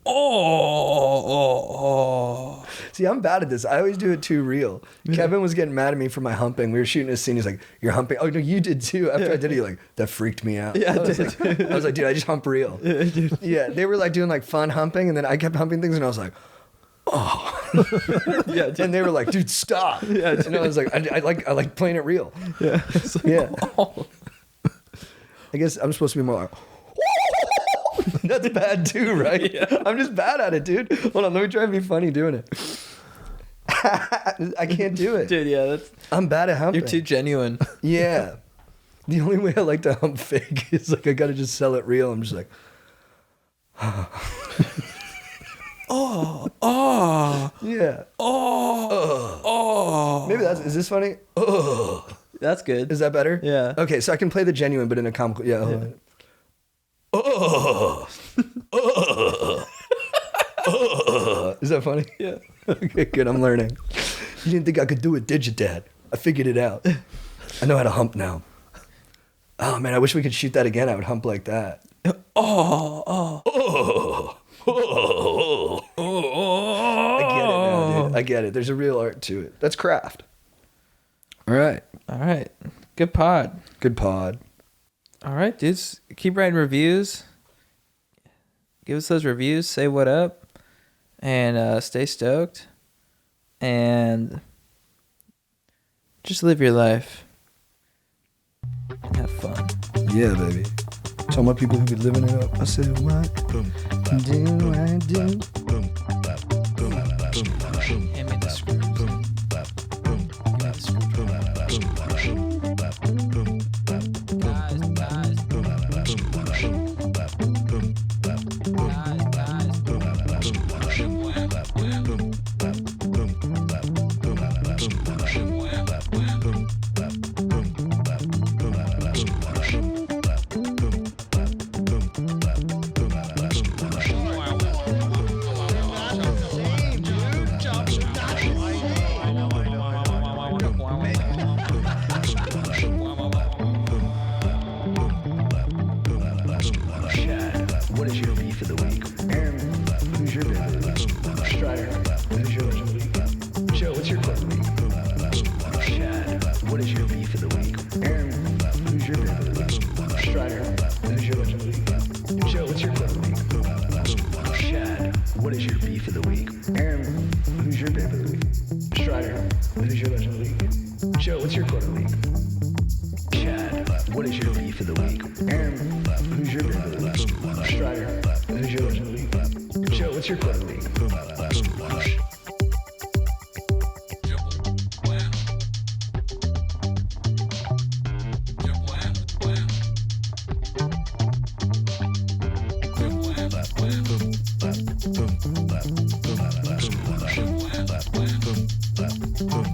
Speaker 1: Oh.
Speaker 2: See, I'm bad at this. I always do it too real. Kevin was getting mad at me for my humping. We were shooting a scene. He's like, "You're humping." Oh no, you did too. After I did it, you're like, "That freaked me out."
Speaker 1: Yeah,
Speaker 2: I was like, "Dude, I just hump real." Yeah, they were like doing like fun humping, and then I kept humping things, and I was like, "Oh."
Speaker 1: Yeah, dude.
Speaker 2: And they were like, "Dude, stop."
Speaker 1: Yeah, dude.
Speaker 2: And I was like, I like playing it real.
Speaker 1: Yeah. It's like,
Speaker 2: Yeah.
Speaker 1: oh.
Speaker 2: I guess I'm supposed to be more like, that's bad too, right?
Speaker 1: Yeah.
Speaker 2: I'm just bad at it, dude. Hold on, let me try and be funny doing it. I can't do it.
Speaker 1: Dude, yeah, that's
Speaker 2: I'm bad at humping.
Speaker 1: you're too genuine.
Speaker 2: Yeah. The only way I like to hump fake is like I gotta just sell it real. I'm just like,
Speaker 1: Oh.
Speaker 2: yeah.
Speaker 1: Oh.
Speaker 2: Maybe is this funny?
Speaker 1: That's good.
Speaker 2: Is that better?
Speaker 1: Yeah.
Speaker 2: Okay, so I can play the genuine, but in a comical. Yeah. Hold on. Is that funny?
Speaker 1: Yeah.
Speaker 2: Okay, good. I'm learning. You didn't think I could do it, did you, Dad? I figured it out. I know how to hump now. Oh man, I wish we could shoot that again. I would hump like that. I get it now, dude. I get it. There's a real art to it. That's craft. All right.
Speaker 1: All right. Good pod.
Speaker 2: Good pod.
Speaker 1: All right, dudes. Keep writing reviews. Give us those reviews. Say what up. And stay stoked. And just live your life. And have fun.
Speaker 2: Yeah, baby. Tell my people who be living it up. I said, what do I do?
Speaker 1: Hand me the screws. Give me the
Speaker 2: What is your beef of the week? Aaron, who's your beef of the week? Strider, who's your beef of the week? Joe, what's your quote of the week? Chad, what is your beef of the week? Aaron, who's your beef of the week? Strider, who's your beef of the week? Joe, what's your quote of the week? Chad, what is your beef of the week? Aaron, who's your beef of the week? Strider, who's your beef of the week? Joe, what's your quote of the week? Chad, what is your beef of the week? Aaron, who's your beef of the week? Strider, who's your beef of the week? Joe, what's your quote of the week?
Speaker 6: Boom.